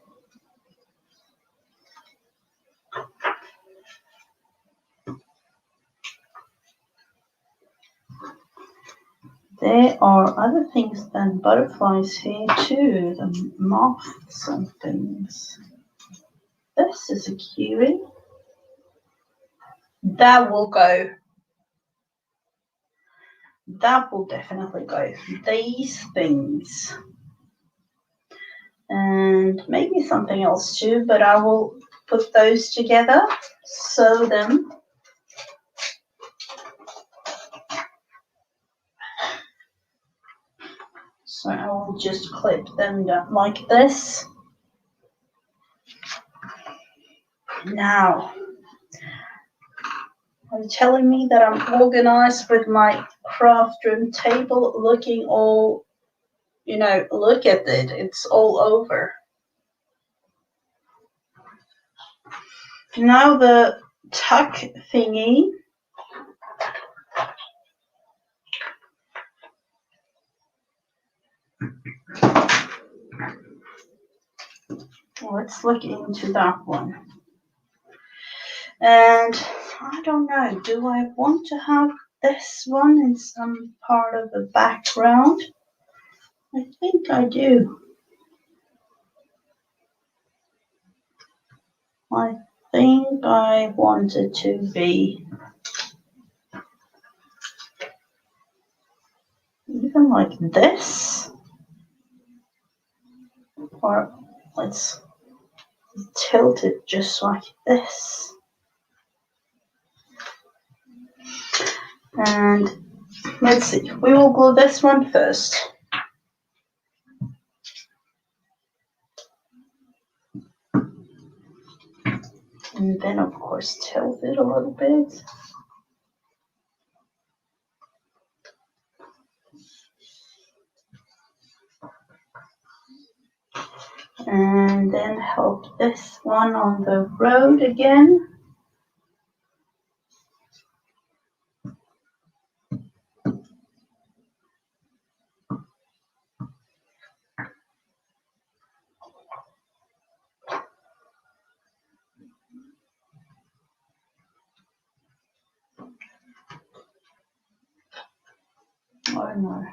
There are other things than butterflies here too, the moths and things. This is a cutie. That will go. That will definitely go. These things. And maybe something else too, but I will put those together, sew them. So I will just clip them down like this. Now, are you telling me that I'm organized with my craft room table looking all, you know, look at it, it's all over. Now the tuck thingy. Let's look into that one. And I don't know, do I want to have this one in some part of the background? I think I do. I think I want it to be even like this. Or let's tilt it just like this. And let's see, we will glue this one first. And then of course tilt it a little bit. And then help this one on the road again. Oh no,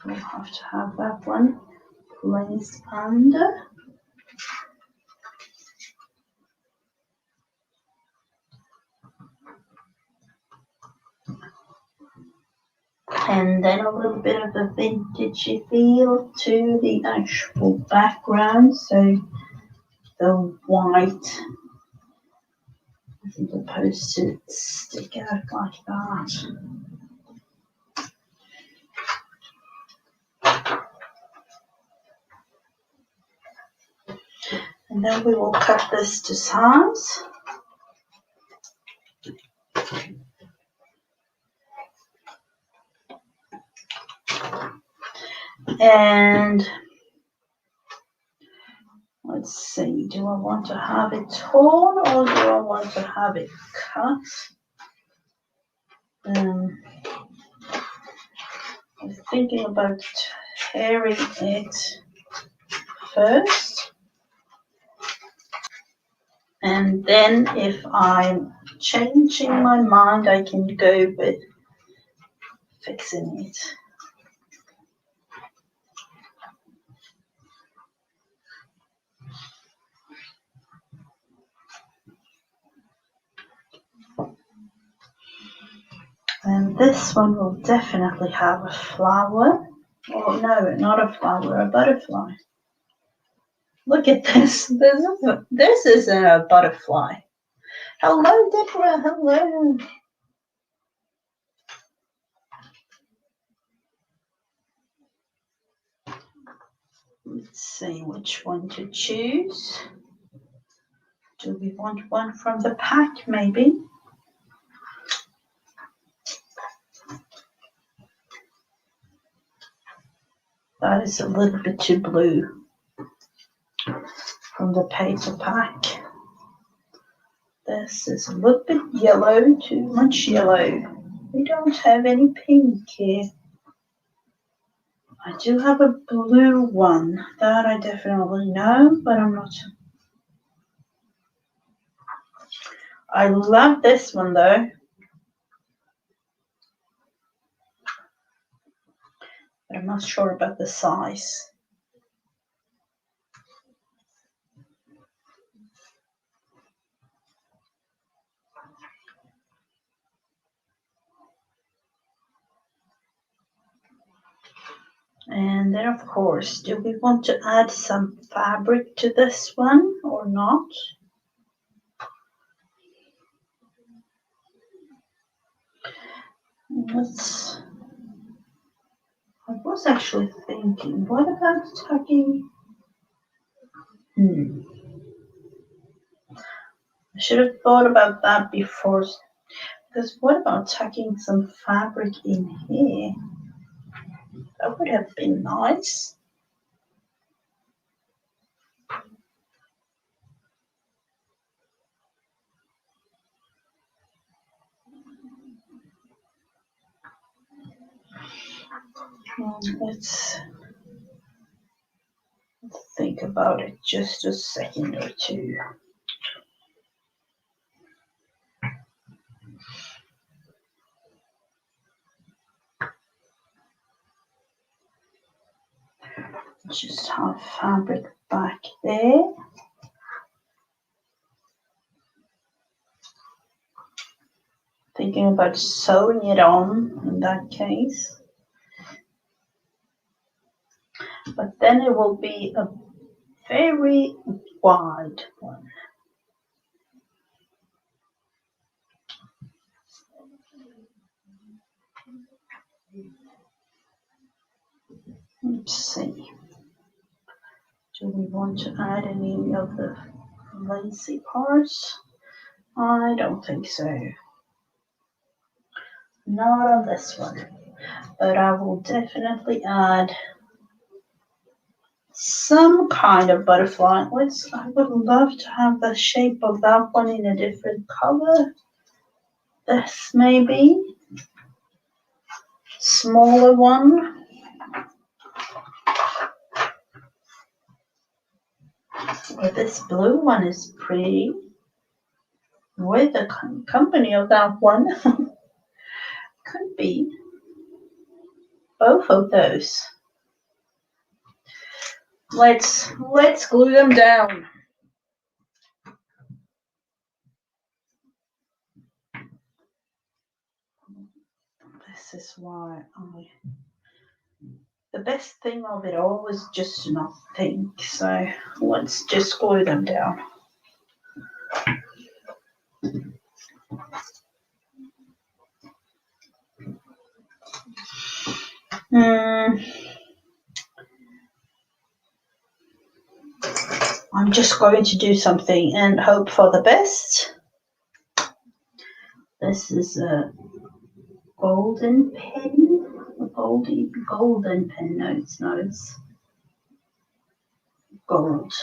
we'll have to have that one placed under. And then a little bit of a vintagey feel to the actual background, so the white isn't supposed to stick out like that. And then we will cut this to size. And let's see, do I want to have it torn or do I want to have it cut? I'm thinking about tearing it first. And then if I'm changing my mind, I can go with fixing it. And this one will definitely have a flower Oh no, not a flower, a butterfly. Look at this. This is a butterfly. Hello, Deborah. Hello. Let's see which one to choose. Do we want one from the pack, maybe? That is a little bit too blue from the paper pack. This is a little bit yellow, too much yellow. We don't have any pink here. I do have a blue one. That I definitely know, but I'm not. I love this one though. But I'm not sure about the size. And then of course, do we want to add some fabric to this one or not? I was actually thinking, what about tucking? I should have thought about that before, because what about tucking some fabric in here? That would have been nice. Let's think about it just a second or two. Just have fabric back there. Thinking about sewing it on in that case. But then it will be a very wide one. Let's see. Do we want to add any of the lacy parts? I don't think so. Not on this one. But I will definitely add some kind of butterfly. I would love to have the shape of that one in a different color. This maybe. Smaller one. Or this blue one is pretty. With the company of that one. Could be. Both of those. Let's glue them down. This is why the best thing of it all was just to not think. So let's just glue them down. I'm just going to do something and hope for the best. This is a golden pen. A golden pen. No, it's not. It's gold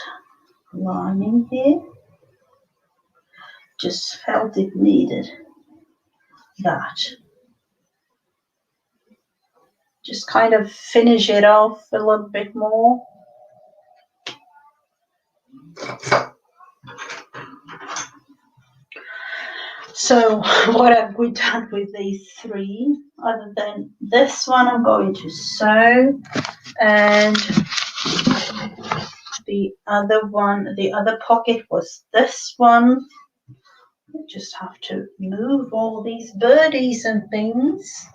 lining here. Just felt it needed that. Just kind of finish it off a little bit more. So what have we done with these three? Other than this one, I'm going to sew, and the other one, the other pocket was this one. I just have to move all these birdies and things.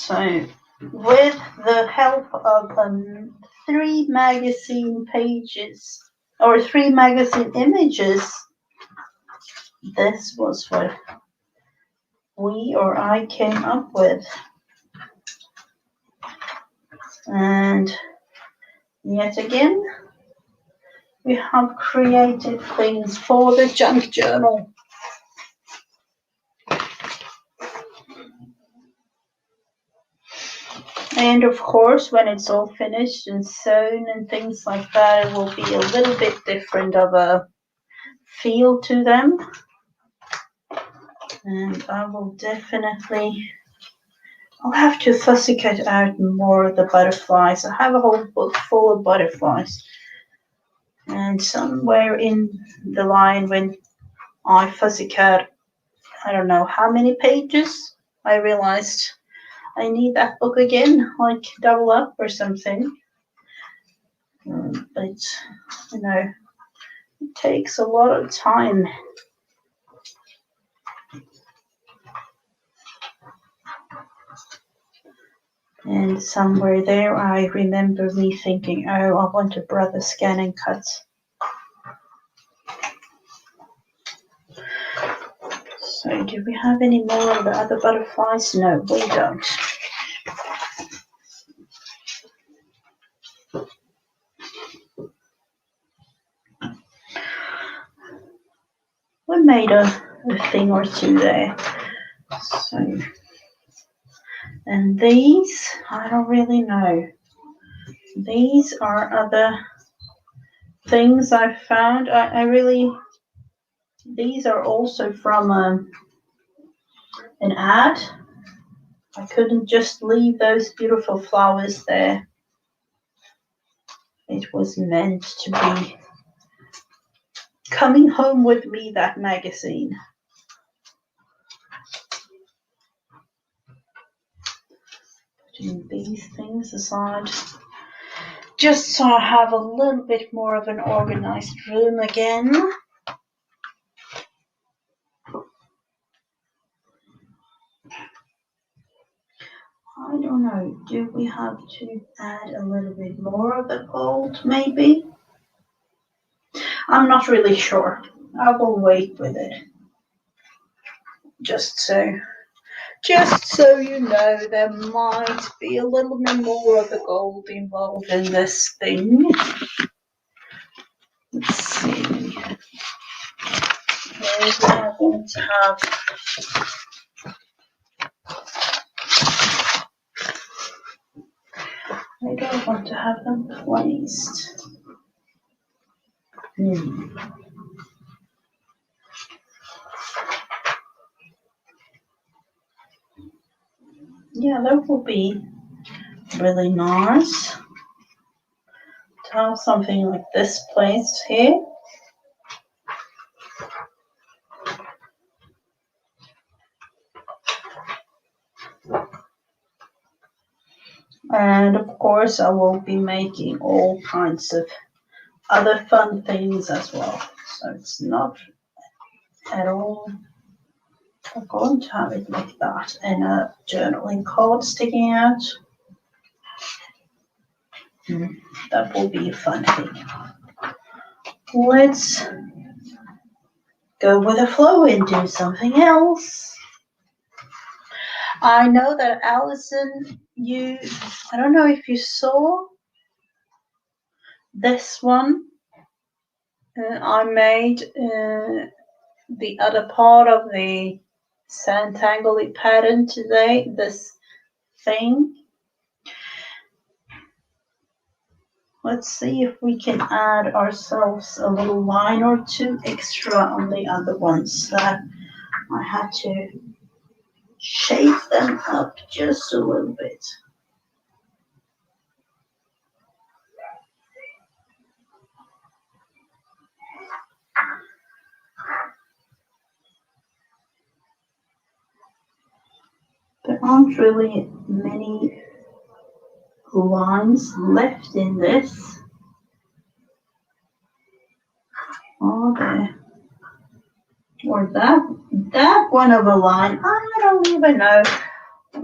So with the help of 3 magazine pages or 3 magazine images, this was what I came up with. And yet again, we have created things for the junk journal. And of course, when it's all finished and sewn and things like that, it will be a little bit different of a feel to them. And I will definitely, I'll have to fussy cut out more of the butterflies. I have a whole book full of butterflies. And somewhere in the line when I fussy cut, I don't know how many pages, I realized I need that book again, like double up or something. But, you know, it takes a lot of time. And somewhere there, I remember me thinking, oh, I want a brother scan and cut. So do we have any more of the other butterflies? No, we don't. We made a thing or two there. So, and these, I don't really know. These are other things I found. These are also from an ad. I couldn't just leave those beautiful flowers there. It was meant to be coming home with me, that magazine. Putting these things aside, just so I have a little bit more of an organized room again. I don't know, do we have to add a little bit more of the gold, maybe? I'm not really sure. I will wait with it. Just so you know, there might be a little bit more of the gold involved in this thing. Let's see. Maybe I want to have I don't want to have them placed. Yeah, that will be really nice to have something like this placed here. And of course, I will be making all kinds of other fun things as well. So it's not at all, I'm going to have it like that, and a journaling card sticking out. That will be a fun thing. Let's go with the flow and do something else. I know that Allison, I don't know if you saw this one. I made the other part of the Santangoli pattern today, this thing. Let's see if we can add ourselves a little line or two extra on the other ones. I had to shape them up just a little bit. There aren't really many lines left in this. Oh, there. Or that one of a line. I don't even know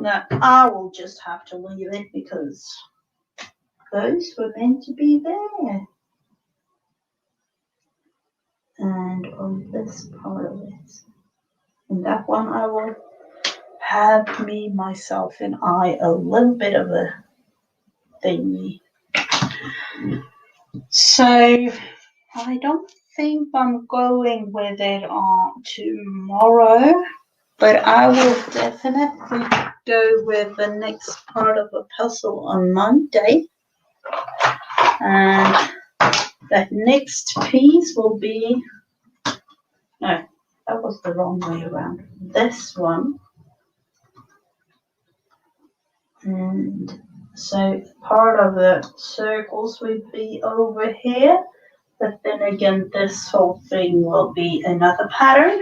that I will just have to leave it because those were meant to be there. And on this part of it, and that one I will have me, myself, and I a little bit of a thingy. So I don't think I'm going with it on tomorrow, but I will definitely go with the next part of the puzzle on Monday. And that next piece will be, no, that was the wrong way around. This one. And so part of the circles would be over here, but then again, this whole thing will be another pattern.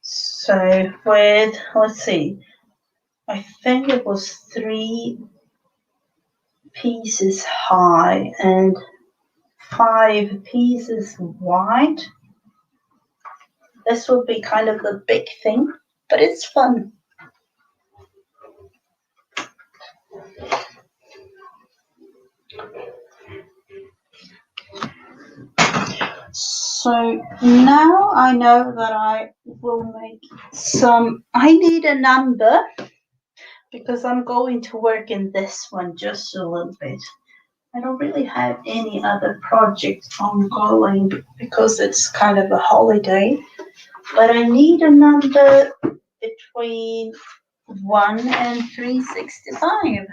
So with, let's see, I think it was 3 pieces high and 5 pieces wide. This will be kind of the big thing, but it's fun. So now I know that I will make some, I need a number because I'm going to work in this one just a little bit. I don't really have any other projects ongoing because it's kind of a holiday, but I need a number between 1 and 365.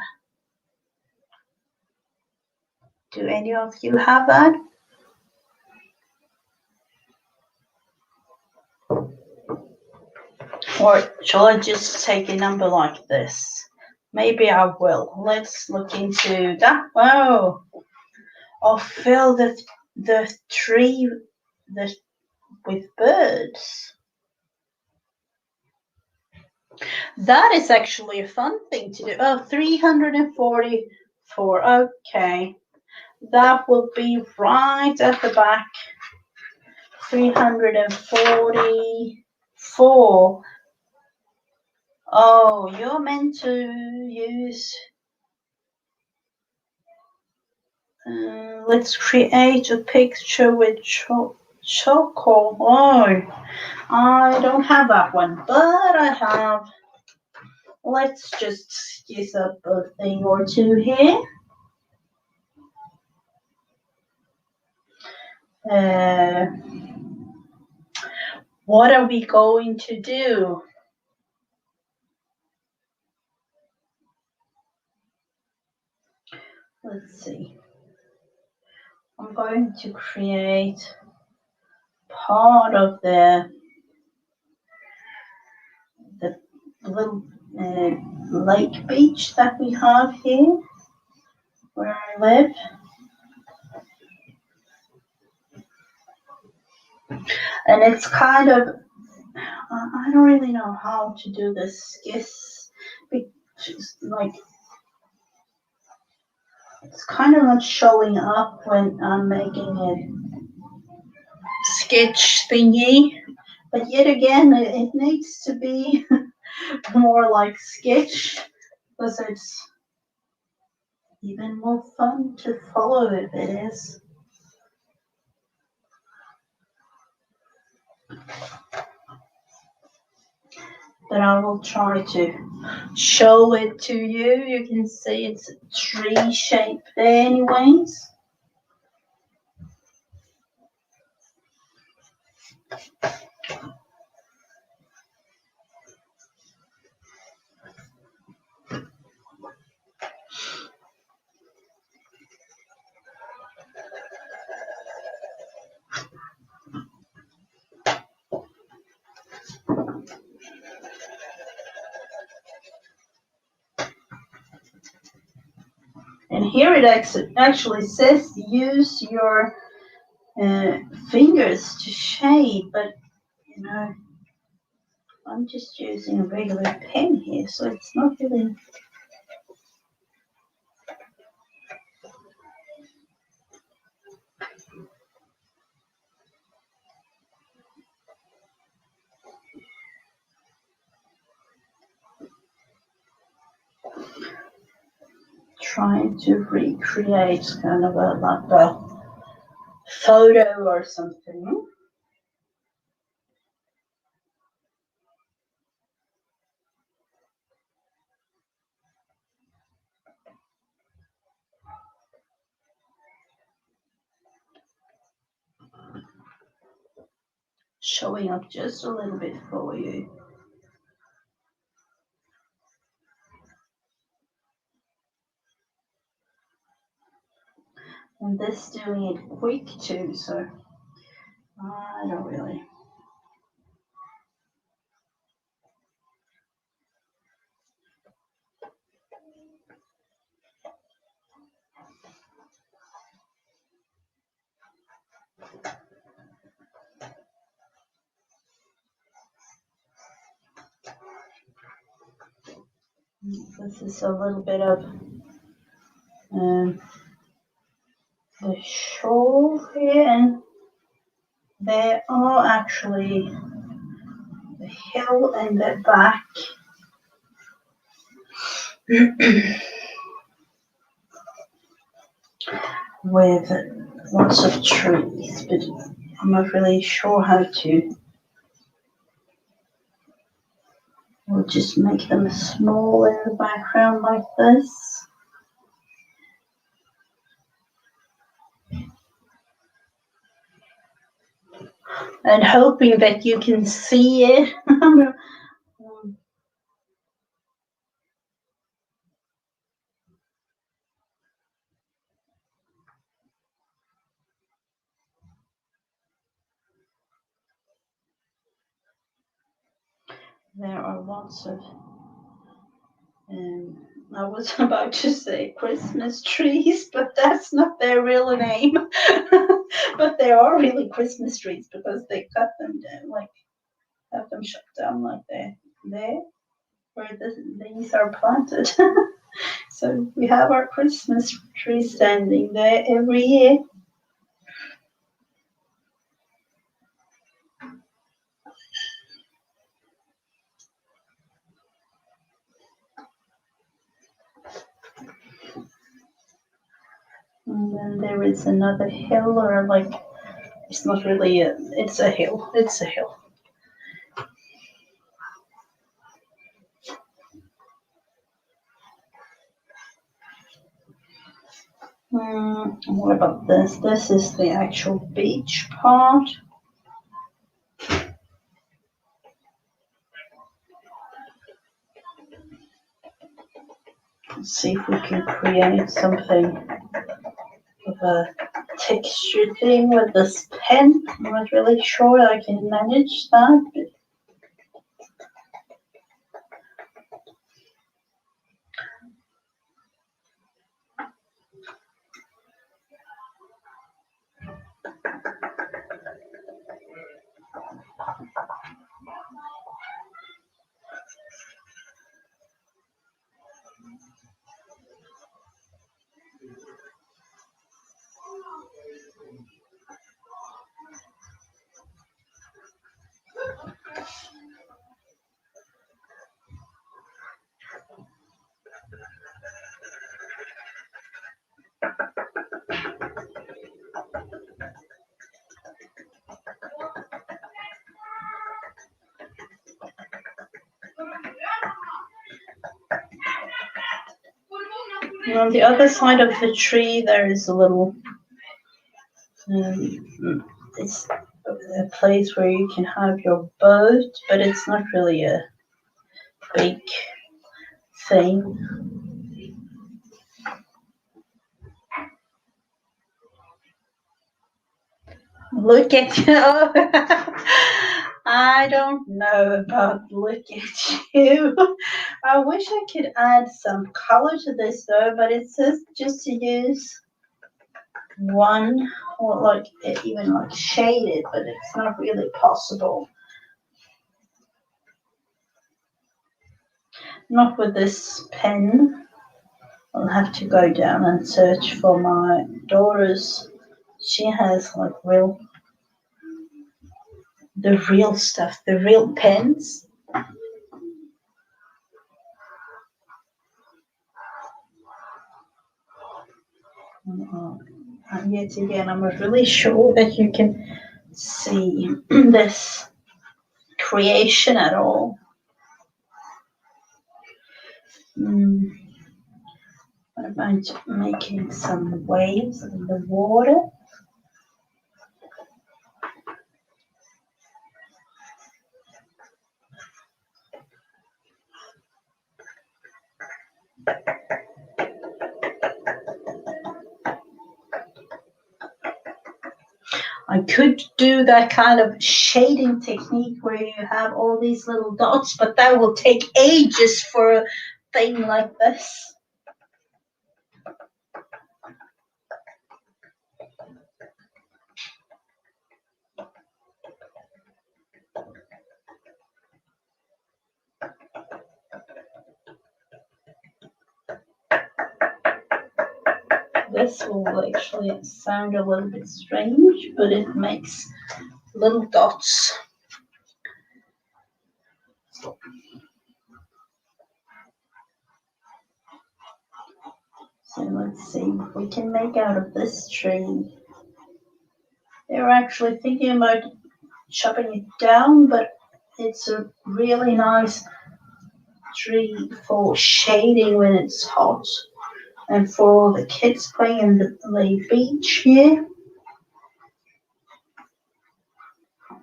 Do any of you have that? Or shall I just take a number like this? Maybe I will. Let's look into that. Oh, I'll fill the tree with birds. That is actually a fun thing to do. Oh, 344. Okay. That will be right at the back. 344. Oh, you're meant to use. Let's create a picture with charcoal. Oh, I don't have that one, but I have. Let's just use up a thing or two here. What are we going to do? Let's see. I'm going to create part of the little lake beach that we have here where I live. And it's kind of, I don't really know how to do this sketch. Like, it's kind of not showing up when I'm making a sketch thingy. But yet again, it needs to be more like sketch because it's even more fun to follow if it is. But I will try to show it to you. You can see it's a tree shape there anyways. And here it actually says use your fingers to shape, but you know, I'm just using a regular pen here, so it's not really. trying to recreate kind of like a photo or something. Showing up just a little bit for you. And this doing it quick too, so I don't really. This is a little bit of the shore here, and there are actually the hill in the back. With lots of trees, but I'm not really sure how to. We'll just make them small in the background like this. And hoping that you can see it. There are lots of, I was about to say Christmas trees, but that's not their real name. But they are really Christmas trees because they cut them down, like have them shut down like that. There, where these are planted. So we have our Christmas tree standing there every year. And then there is another hill, or like, it's not really it's a hill. It's a hill. What about this? This is the actual beach part. Let's see if we can create something of a texture thing with this pen. I'm not really sure I can manage that, but and on the other side of the tree there is a little it's a place where you can have your boat, but it's not really a big thing. Look at you. I don't know about look at you. I wish I could add some color to this though, but it says just to use one, or like even like shaded, but it's not really possible. Not with this pen. I'll have to go down and search for my daughter's. She has like the real stuff, the real pens. And yet again, I'm not really sure that you can see this creation at all. What about making some waves in the water? I could do that kind of shading technique where you have all these little dots, but that will take ages for a thing like this. This will actually sound a little bit strange, but it makes little dots. So let's see what we can make out of this tree. They were actually thinking about chopping it down, but it's a really nice tree for shading when it's hot and for the kids playing in the beach here.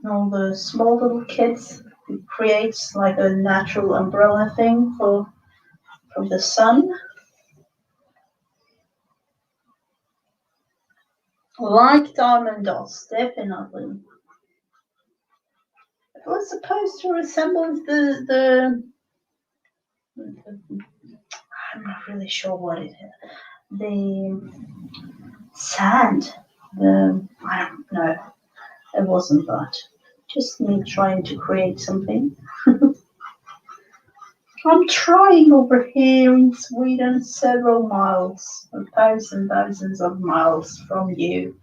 All the small little kids, it creates like a natural umbrella thing from the sun. Like diamond dots, definitely. It was supposed to resemble the I'm not really sure what it is. The sand. I don't know. It wasn't that. Just me trying to create something. I'm trying over here in Sweden, several miles, thousands of miles from you.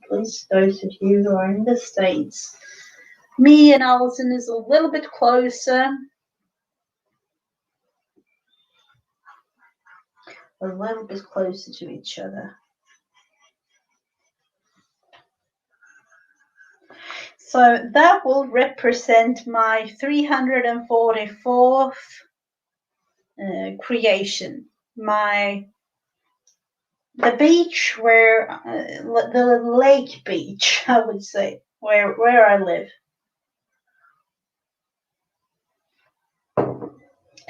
At least those of you who are in the States. Me and Alison is a little bit closer. A little bit closer to each other. So that will represent my 344th creation. The beach where the lake beach, I would say, where I live.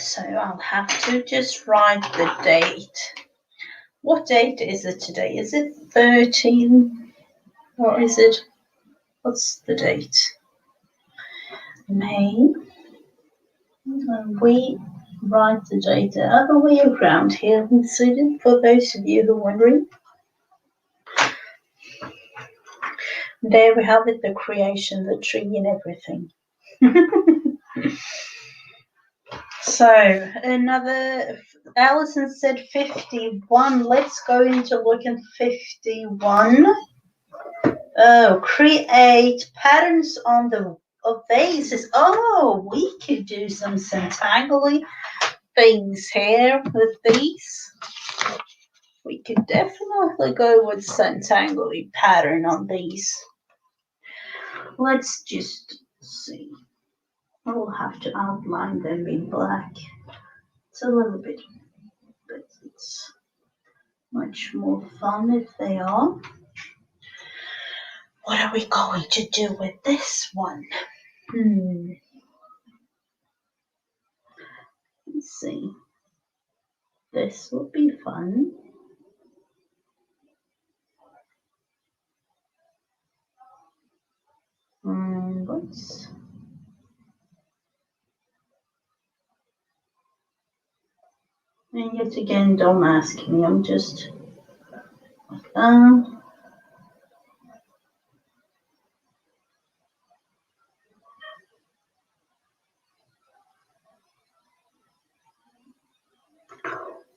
So I'll have to just write the date. What date is it today? Is it 13 or is it, what's the date? May. And we write the date the other way around here in Sweden, for those of you who are wondering. There we have it, the creation, the tree and everything. So another, Alison said 51. Let's go into look at 51. Oh, create patterns on the vases. Oh, we could do some centangly things here with these. We could definitely go with centangly pattern on these. Let's just see. I will have to outline them in black. It's a little bit, but it's much more fun if they are. What are we going to do with this one? Let's see. This will be fun. Let's. And yet again, don't ask me. I'm just.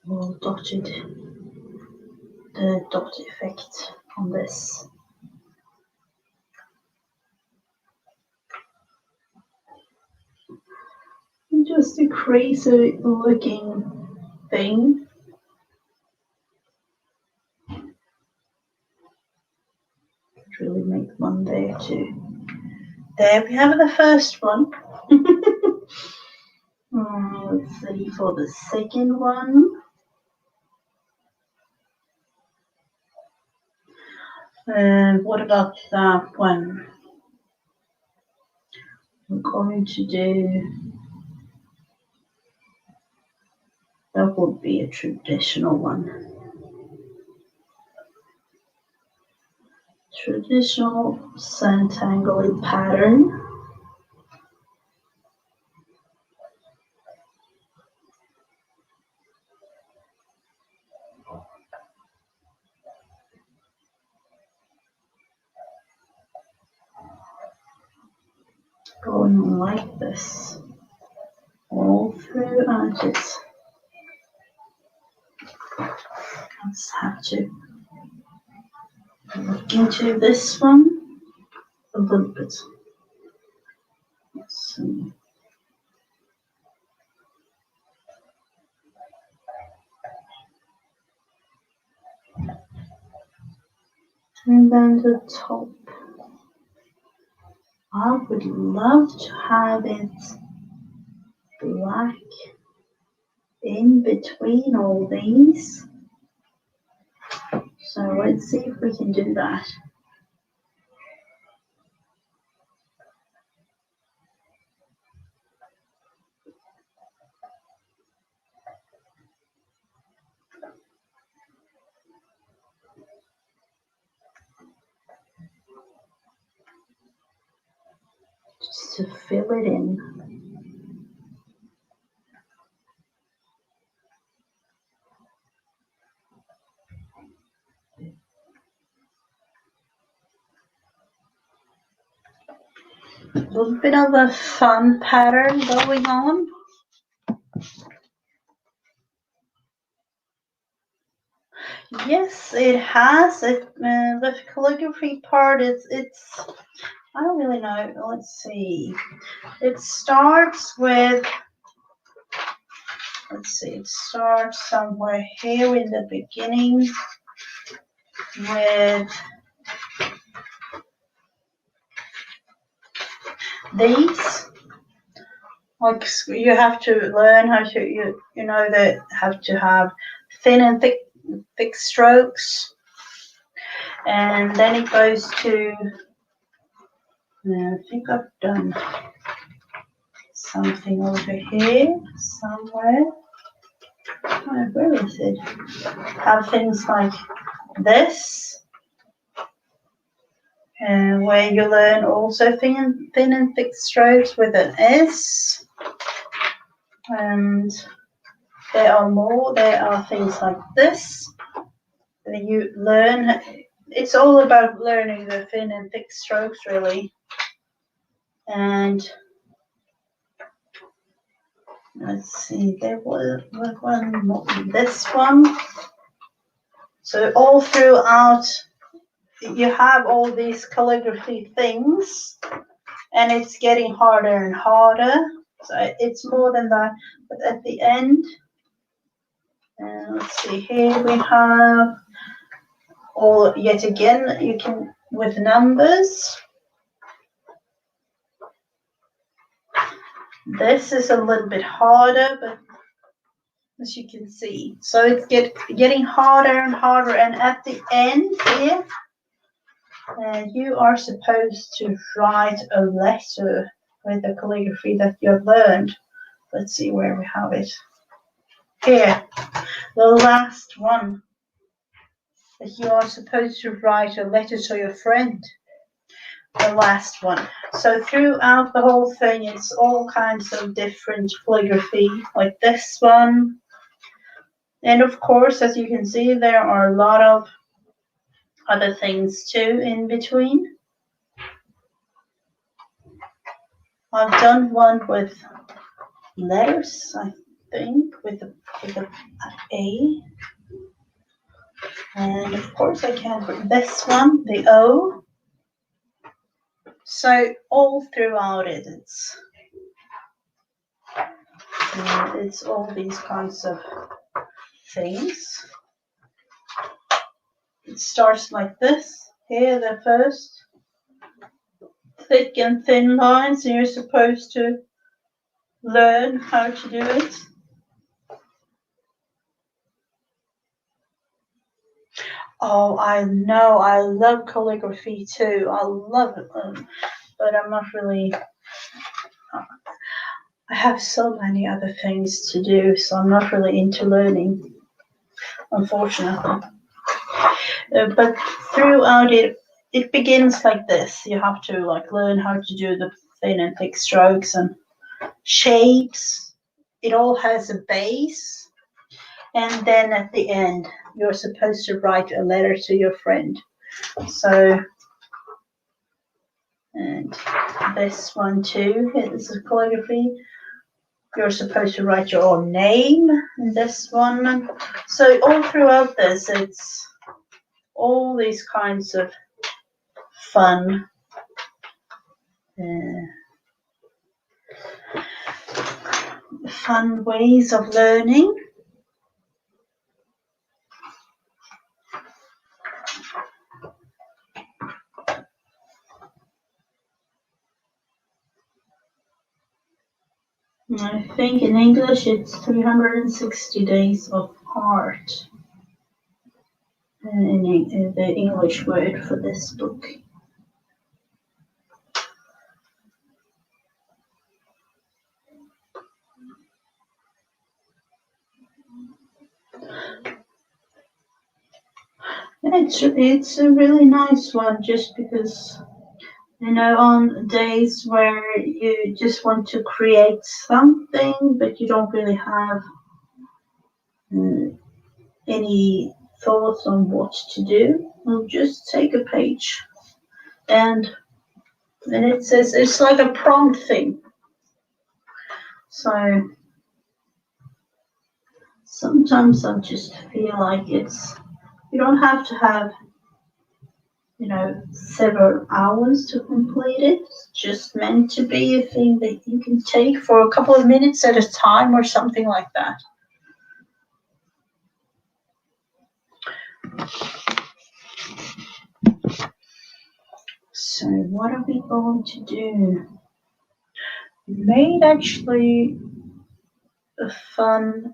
We'll dotted the dot effect on this. Just a crazy looking thing. really make one there too. There we have the first one. Let's see for the second one. What about that one? We're going to do, that would be a traditional one. Traditional Santangoli pattern. Going on like this all throughout it. Let's have to look into this one a little bit. Let's see. And then the top. I would love to have it black in between all these. So let's see if we can do that. Just to fill it in. A little bit of a fun pattern going on. Yes, it has. The calligraphy part is, I don't really know. Let's see. It starts with, it starts somewhere here in the beginning with these. Like, you have to learn how to, you know that have to have thin and thick strokes. And then it goes to, I think I've done something over here somewhere. Oh, where is it? Have things like this, where you learn also thin and thick strokes with an S. And there are things like this. That you learn. It's all about learning the thin and thick strokes, really. And let's see, there was one more, this one. So all throughout, you have all these calligraphy things, and it's getting harder and harder. So it's more than that. But at the end, let's see, here we have all, yet again, you can, with numbers. This is a little bit harder, but as you can see, so it's getting harder and harder, and at the end here, you are supposed to write a letter with the calligraphy that you have learned. Let's see where we have it. Here, the last one, that you are supposed to write a letter to your friend. The last one. So throughout the whole thing, it's all kinds of different calligraphy, like this one. And of course, as you can see, there are a lot of other things too in between. I've done one with letters, I think, with a A. And of course I can put this one, the O. So all throughout it, it's all these kinds of things. It starts like this here the first thick and thin lines, and you're supposed to learn how to do it. Oh, I know, I love calligraphy too. I love it, but I'm not really. I have so many other things to do, so I'm not really into learning, unfortunately. But throughout it, it begins like this. You have to like learn how to do the thin and thick strokes and shapes. It all has a base, and then at the end, you're supposed to write a letter to your friend. So, and this one too is a calligraphy. You're supposed to write your own name in this one. So all throughout this, it's all these kinds of fun fun ways of learning. I think in English it's 360 days of art. In the English word for this book. It's a really nice one, just because, you know, on days where you just want to create something but you don't really have any thoughts on what to do, you'll just take a page and it says it's like a prompt thing. So sometimes I just feel like you don't have to have, you know, several hours to complete it. It's just meant to be a thing that you can take for a couple of minutes at a time or something like that. So what are we going to do? We made actually a fun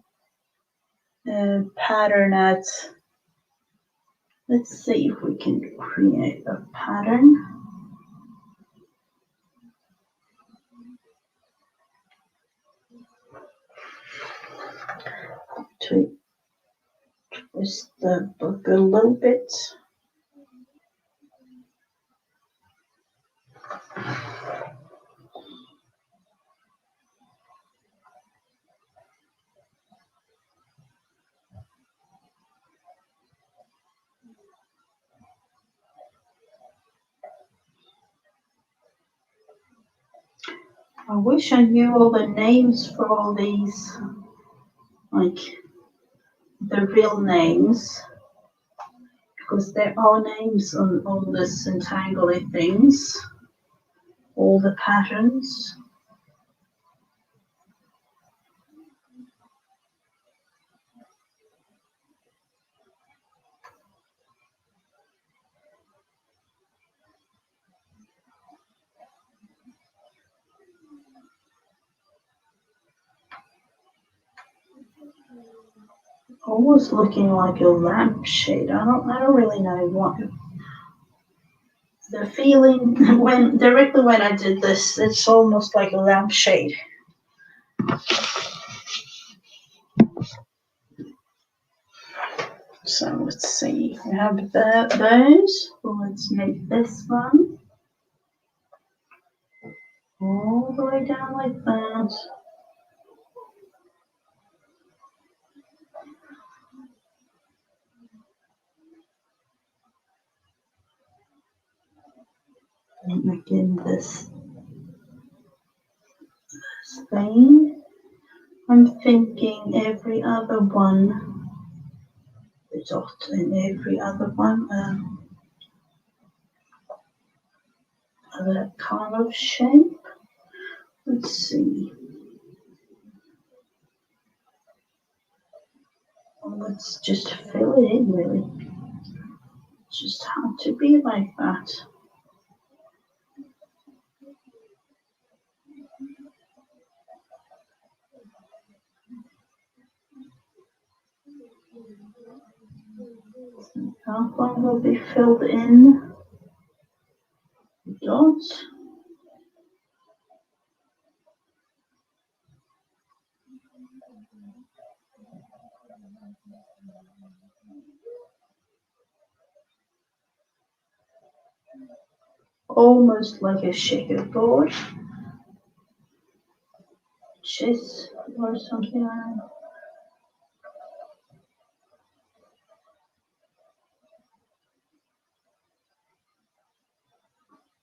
pattern at, let's see if we can create a pattern. To twist the book a little bit. I wish I knew all the names for all these, like the real names, because there are names on all the entangly things, all the patterns. Almost looking like a lampshade. I don't really know what the feeling directly when I did this. It's almost like a lampshade. So let's see. We have those. Well, let's make this one all the way down like that. And again, this thing. I'm thinking every other one, the dot in every other one, other kind of shape. Let's see. Well, let's just fill it in, really. just have to be like that. That one will be filled in with dots. Almost like a checkerboard, chess or something like that.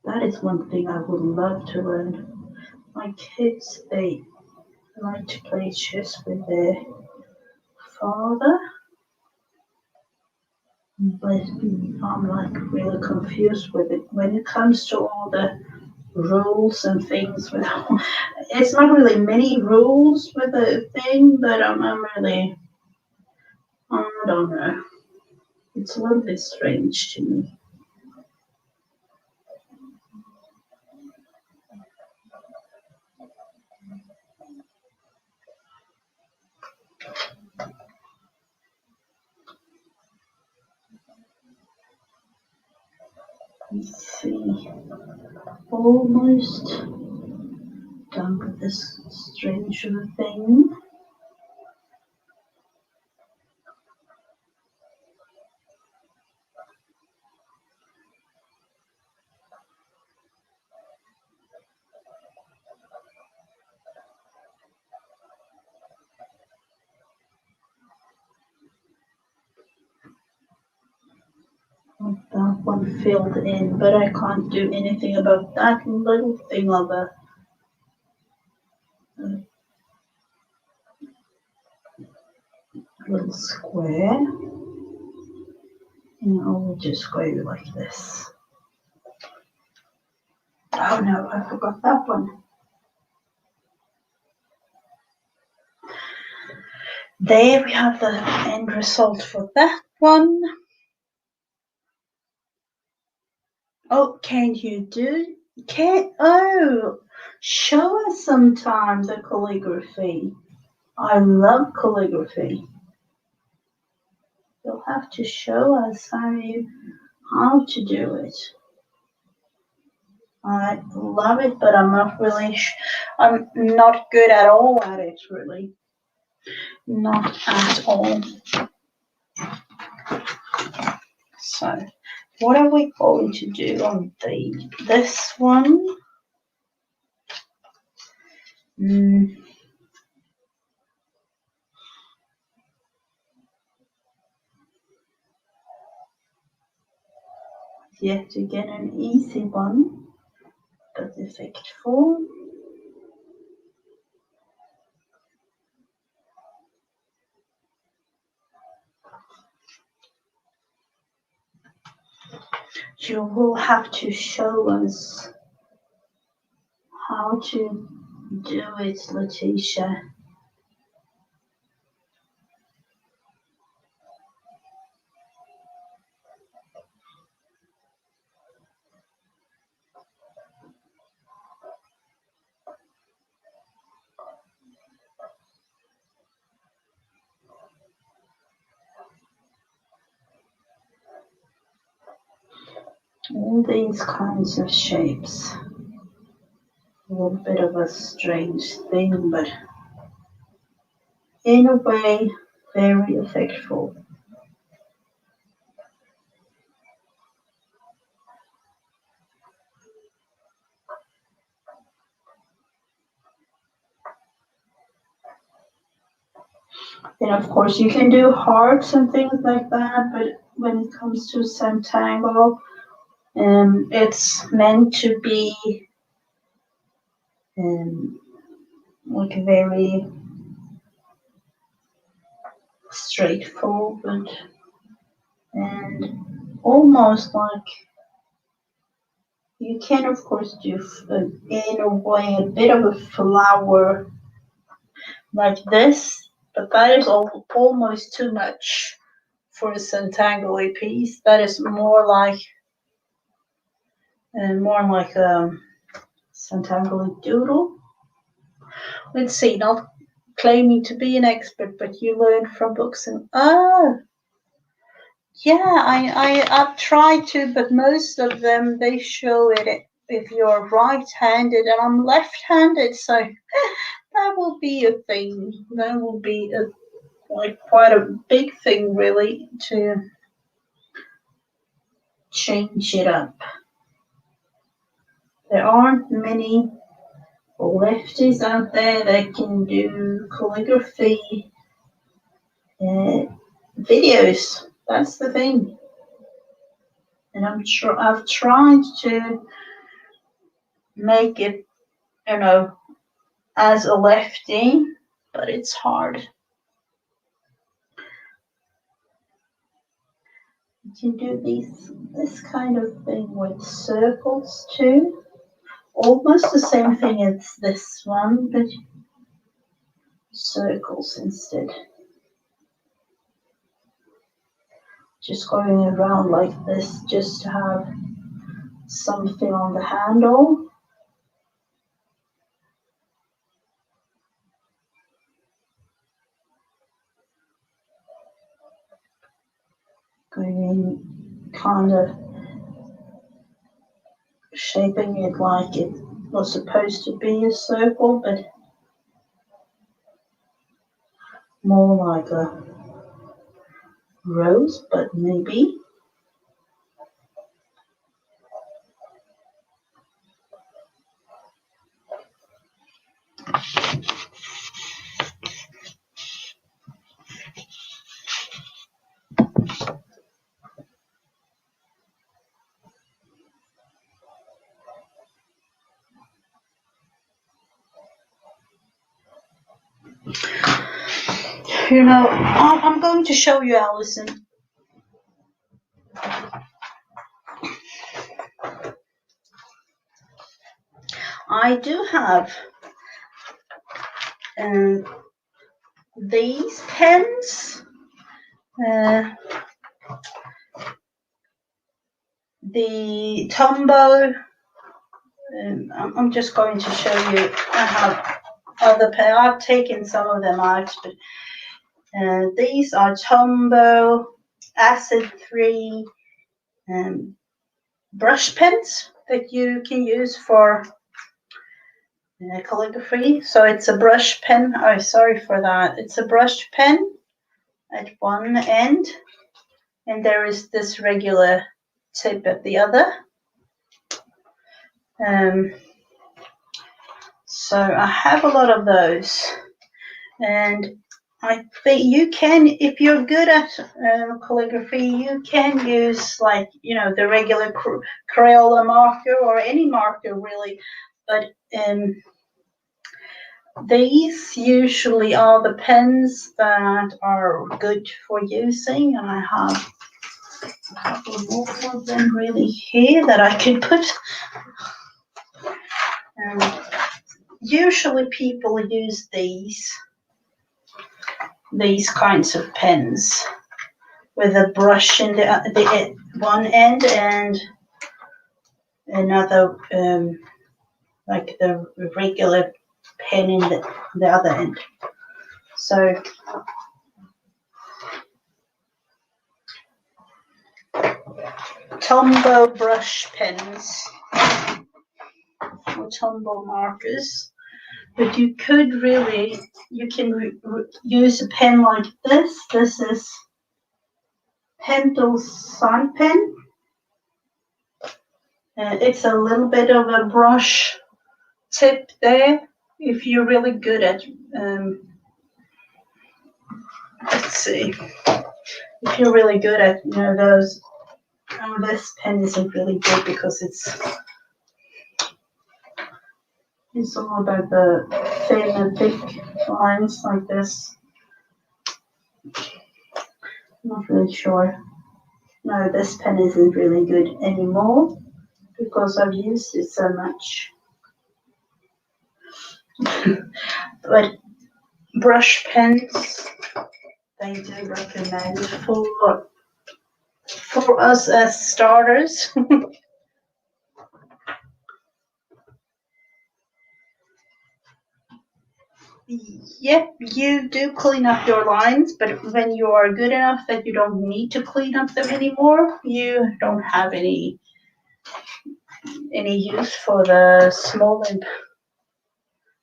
That is one thing I would love to learn. My kids, they like to play chess with their father, but I'm like really confused with it when it comes to all the rules and things. With it's not really many rules with the thing, but I'm really, I don't know. It's a little bit strange to me. Let's see. Almost done with this strange thing. That one filled in, but I can't do anything about that little thing of a little square. And I will just go like this. Oh no, I forgot that one. There we have the end result for that one. Oh, can you do? Show us sometime the calligraphy. I love calligraphy. You'll have to show us how to do it. I love it, but I'm not really. I'm not good at all at it, really. Not at all. So, what are we going to do on this one? Yet again, an easy one, but effectful. You will have to show us how to do it, Letitia. All these kinds of shapes. A little bit of a strange thing, but in a way, very effectful. Then of course you can do hearts and things like that, but when it comes to Centangle, it's meant to be like very straightforward and almost like you can of course do in a way a bit of a flower like this, but that is almost too much for a Centangly piece. That is more like a Centangly doodle. Let's see, not claiming to be an expert, but you learn from books and yeah, I've tried to, but most of them they show it if you're right-handed, and I'm left-handed, so that will be a thing. That will be quite a big thing, really, to change it up. There aren't many lefties out there that can do calligraphy videos. That's the thing. And I'm sure I've tried to make it, as a lefty, but it's hard. You can do this kind of thing with circles too. Almost the same thing as this one, but circles instead. Just going around like this, just to have something on the handle. Going in, kind of shaping it like it was supposed to be a circle, but more like a rose, but maybe. I'm going to show you, Alison. I do have these pens. The Tombow. I'm just going to show you. I have other pens. I've taken some of them out, but these are Tombow Acid 3 brush pens that you can use for calligraphy. So it's a brush pen. Oh, sorry for that. It's a brush pen at one end, and there is this regular tip at the other. So I have a lot of those, and I think you can, if you're good at calligraphy, you can use the regular Crayola marker or any marker really, but these usually are the pens that are good for using, and I have a couple more of them really here that I can put. Usually people use these kinds of pens with a brush in the one end and another like the regular pen in the other end. So Tombow brush pens or Tombow markers, but you can use a pen like this. This is Pentel's side pen. It's a little bit of a brush tip there. If you're really good at, let's see, if you're really good at, those. Oh, this pen isn't really good because it's all about the thin and thick lines like this. I'm not really sure. No, this pen isn't really good anymore because I've used it so much. But brush pens they do recommend for us as starters. Yep, you do clean up your lines, but when you are good enough that you don't need to clean up them anymore, you don't have any use for the small and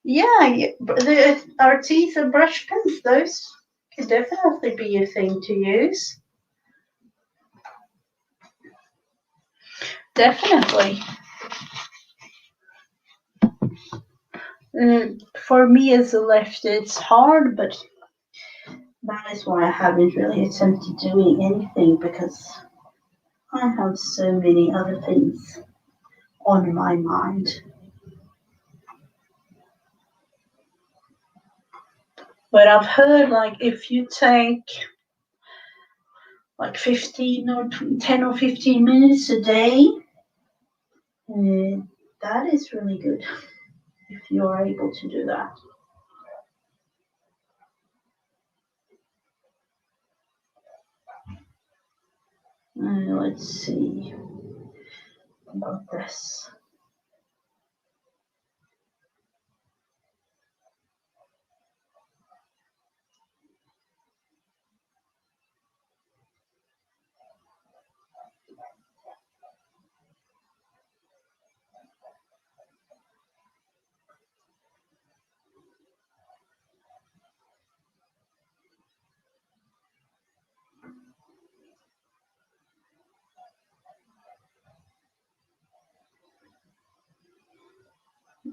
yeah, our teeth and brush pens. Those could definitely be a thing to use. Definitely. For me as a left, it's hard, but that is why I haven't really attempted doing anything because I have so many other things on my mind. But I've heard like if you take like 15 or 10 or 15 minutes a day, that is really good if you're able to do that. Let's see about this.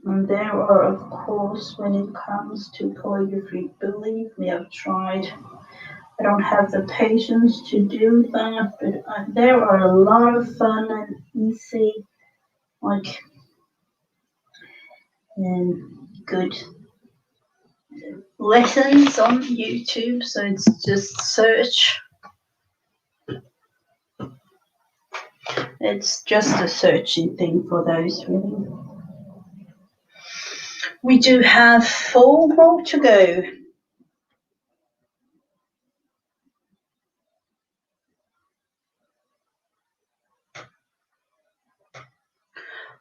And there are, of course, when it comes to calligraphy, believe me, I've tried. I don't have the patience to do that, but there are a lot of fun and easy, like, good lessons on YouTube. So it's just search. It's just a searching thing for those, really. We do have 4 more to go.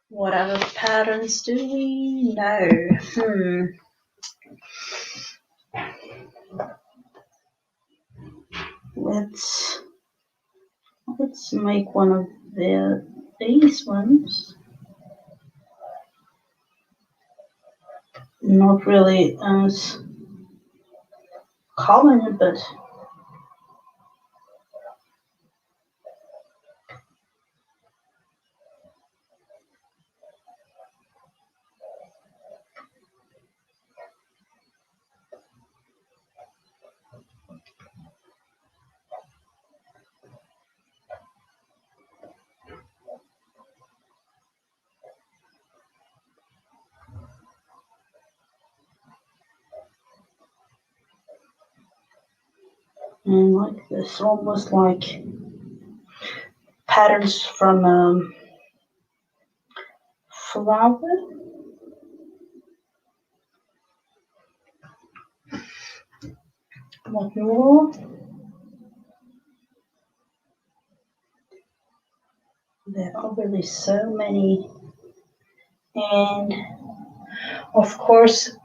What other patterns do we know? Let's make one of these ones. Not really as common, but and like this, almost like patterns from flower. What more? There are really so many, and of course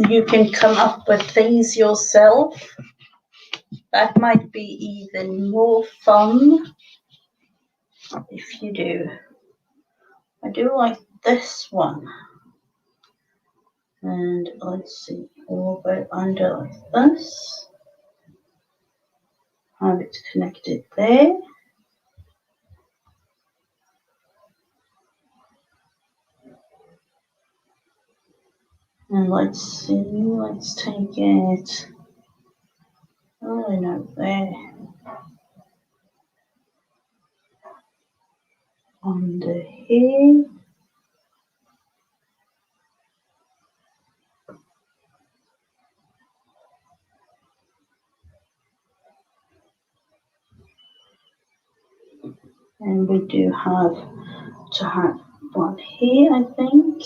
you can come up with things yourself. That might be even more fun if you do. I do like this one. And let's see, we'll go under like this. Have it connected there. And let's see, let's take it really not there. Under here. And we do have to have one here, I think.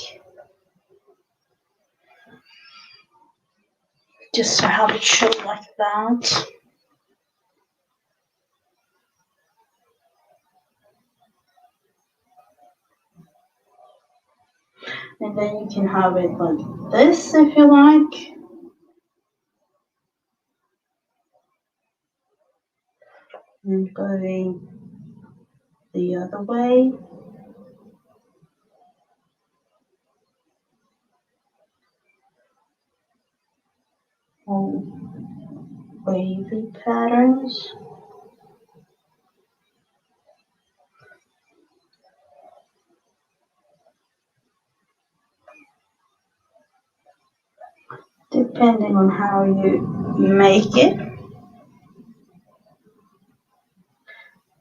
just to have it show like that. And then you can have it like this if you like. And going the other way. All wavy patterns. Depending on how you make it.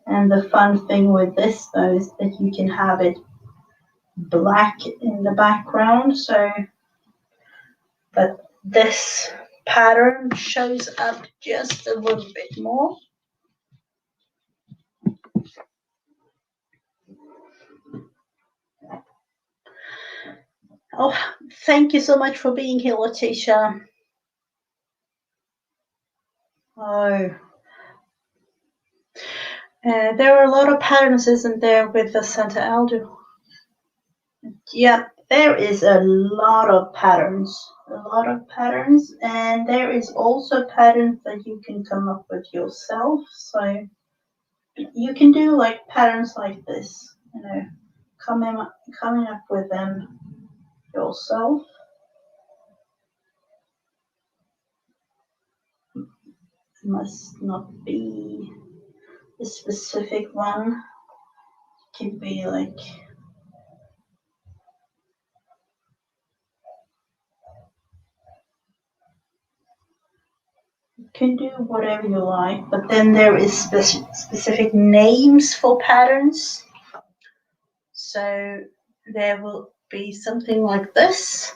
And the fun thing with this though is that you can have it black in the background, so that this pattern shows up just a little bit more. Oh, thank you so much for being here, Letitia. Oh, there are a lot of patterns, isn't there, with the Santa Aldo? Yep, there is a lot of patterns. And there is also patterns that you can come up with yourself. So you can do like patterns like this, you know, coming up with them yourself. It must not be a specific one. It can be like you can do whatever you like, but then there is specific names for patterns. So there will be something like this.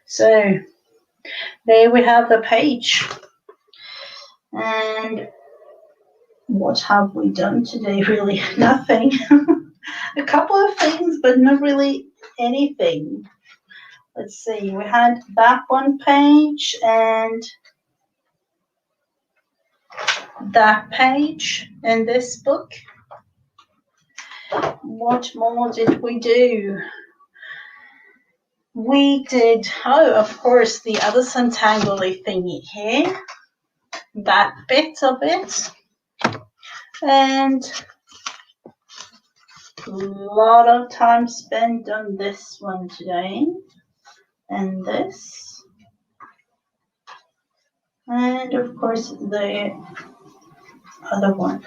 So there we have the page. And what have we done today? Really nothing. A couple of things, but not really anything. Let's see, we had that one page and that page in this book. What more did we do? We did, oh, of course, the other Santangoli thingy here. That bit of it. And a lot of time spent on this one today. And this. And of course the other one.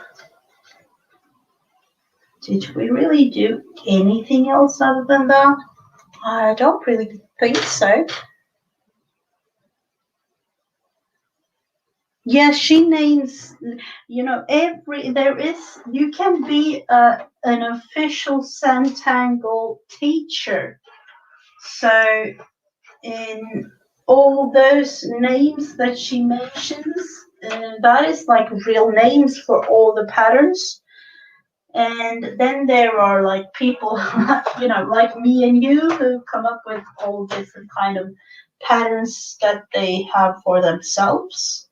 Did we really do anything else other than that? I don't really think so. Yeah, she names, you know, you can be an official Santangol teacher. So in all those names that she mentions, that is like real names for all the patterns. And then there are like people, you know, like me and you who come up with all different kind of patterns that they have for themselves.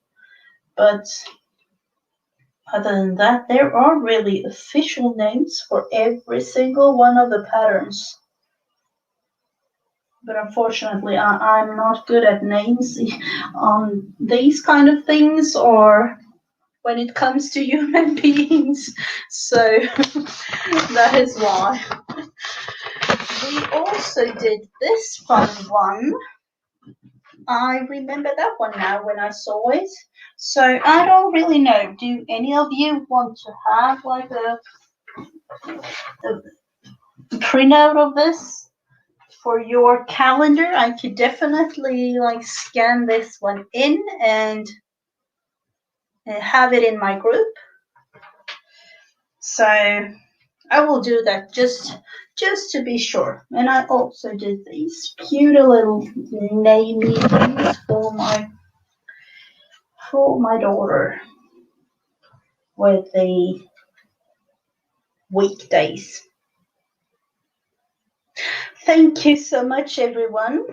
But other than that, there are really official names for every single one of the patterns. But unfortunately, I'm not good at names on these kind of things or when it comes to human beings. So that is why. We also did this fun one. I remember that one now when I saw it. So I don't really know. Do any of you want to have like a printout of this for your calendar? I could definitely like scan this one in and have it in my group. So I will do that just to be sure. And I also did these cute little namey things for my daughter with the weekdays. Thank you so much, everyone.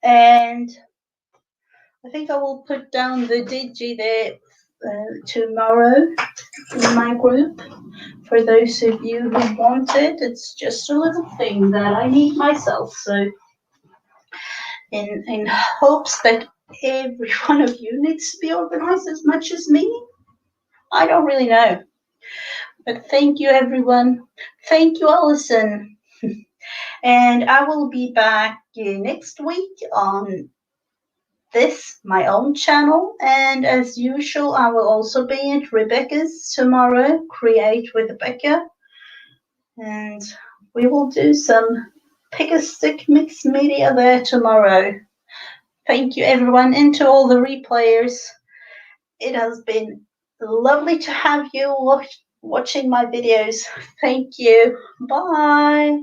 And I think I will put down the Digi there tomorrow in my group for those of you who want it. It's just a little thing that I need myself. So in hopes that every one of you needs to be organized as much as me. I don't really know. But thank you, everyone. Thank you, Alison. And I will be back next week on this, my own channel. And as usual, I will also be at Rebecca's tomorrow, Create with Rebecca. And we will do some pick a stick mixed media there tomorrow. Thank you, everyone, and to all the replayers. It has been lovely to have you watching my videos. Thank you. Bye.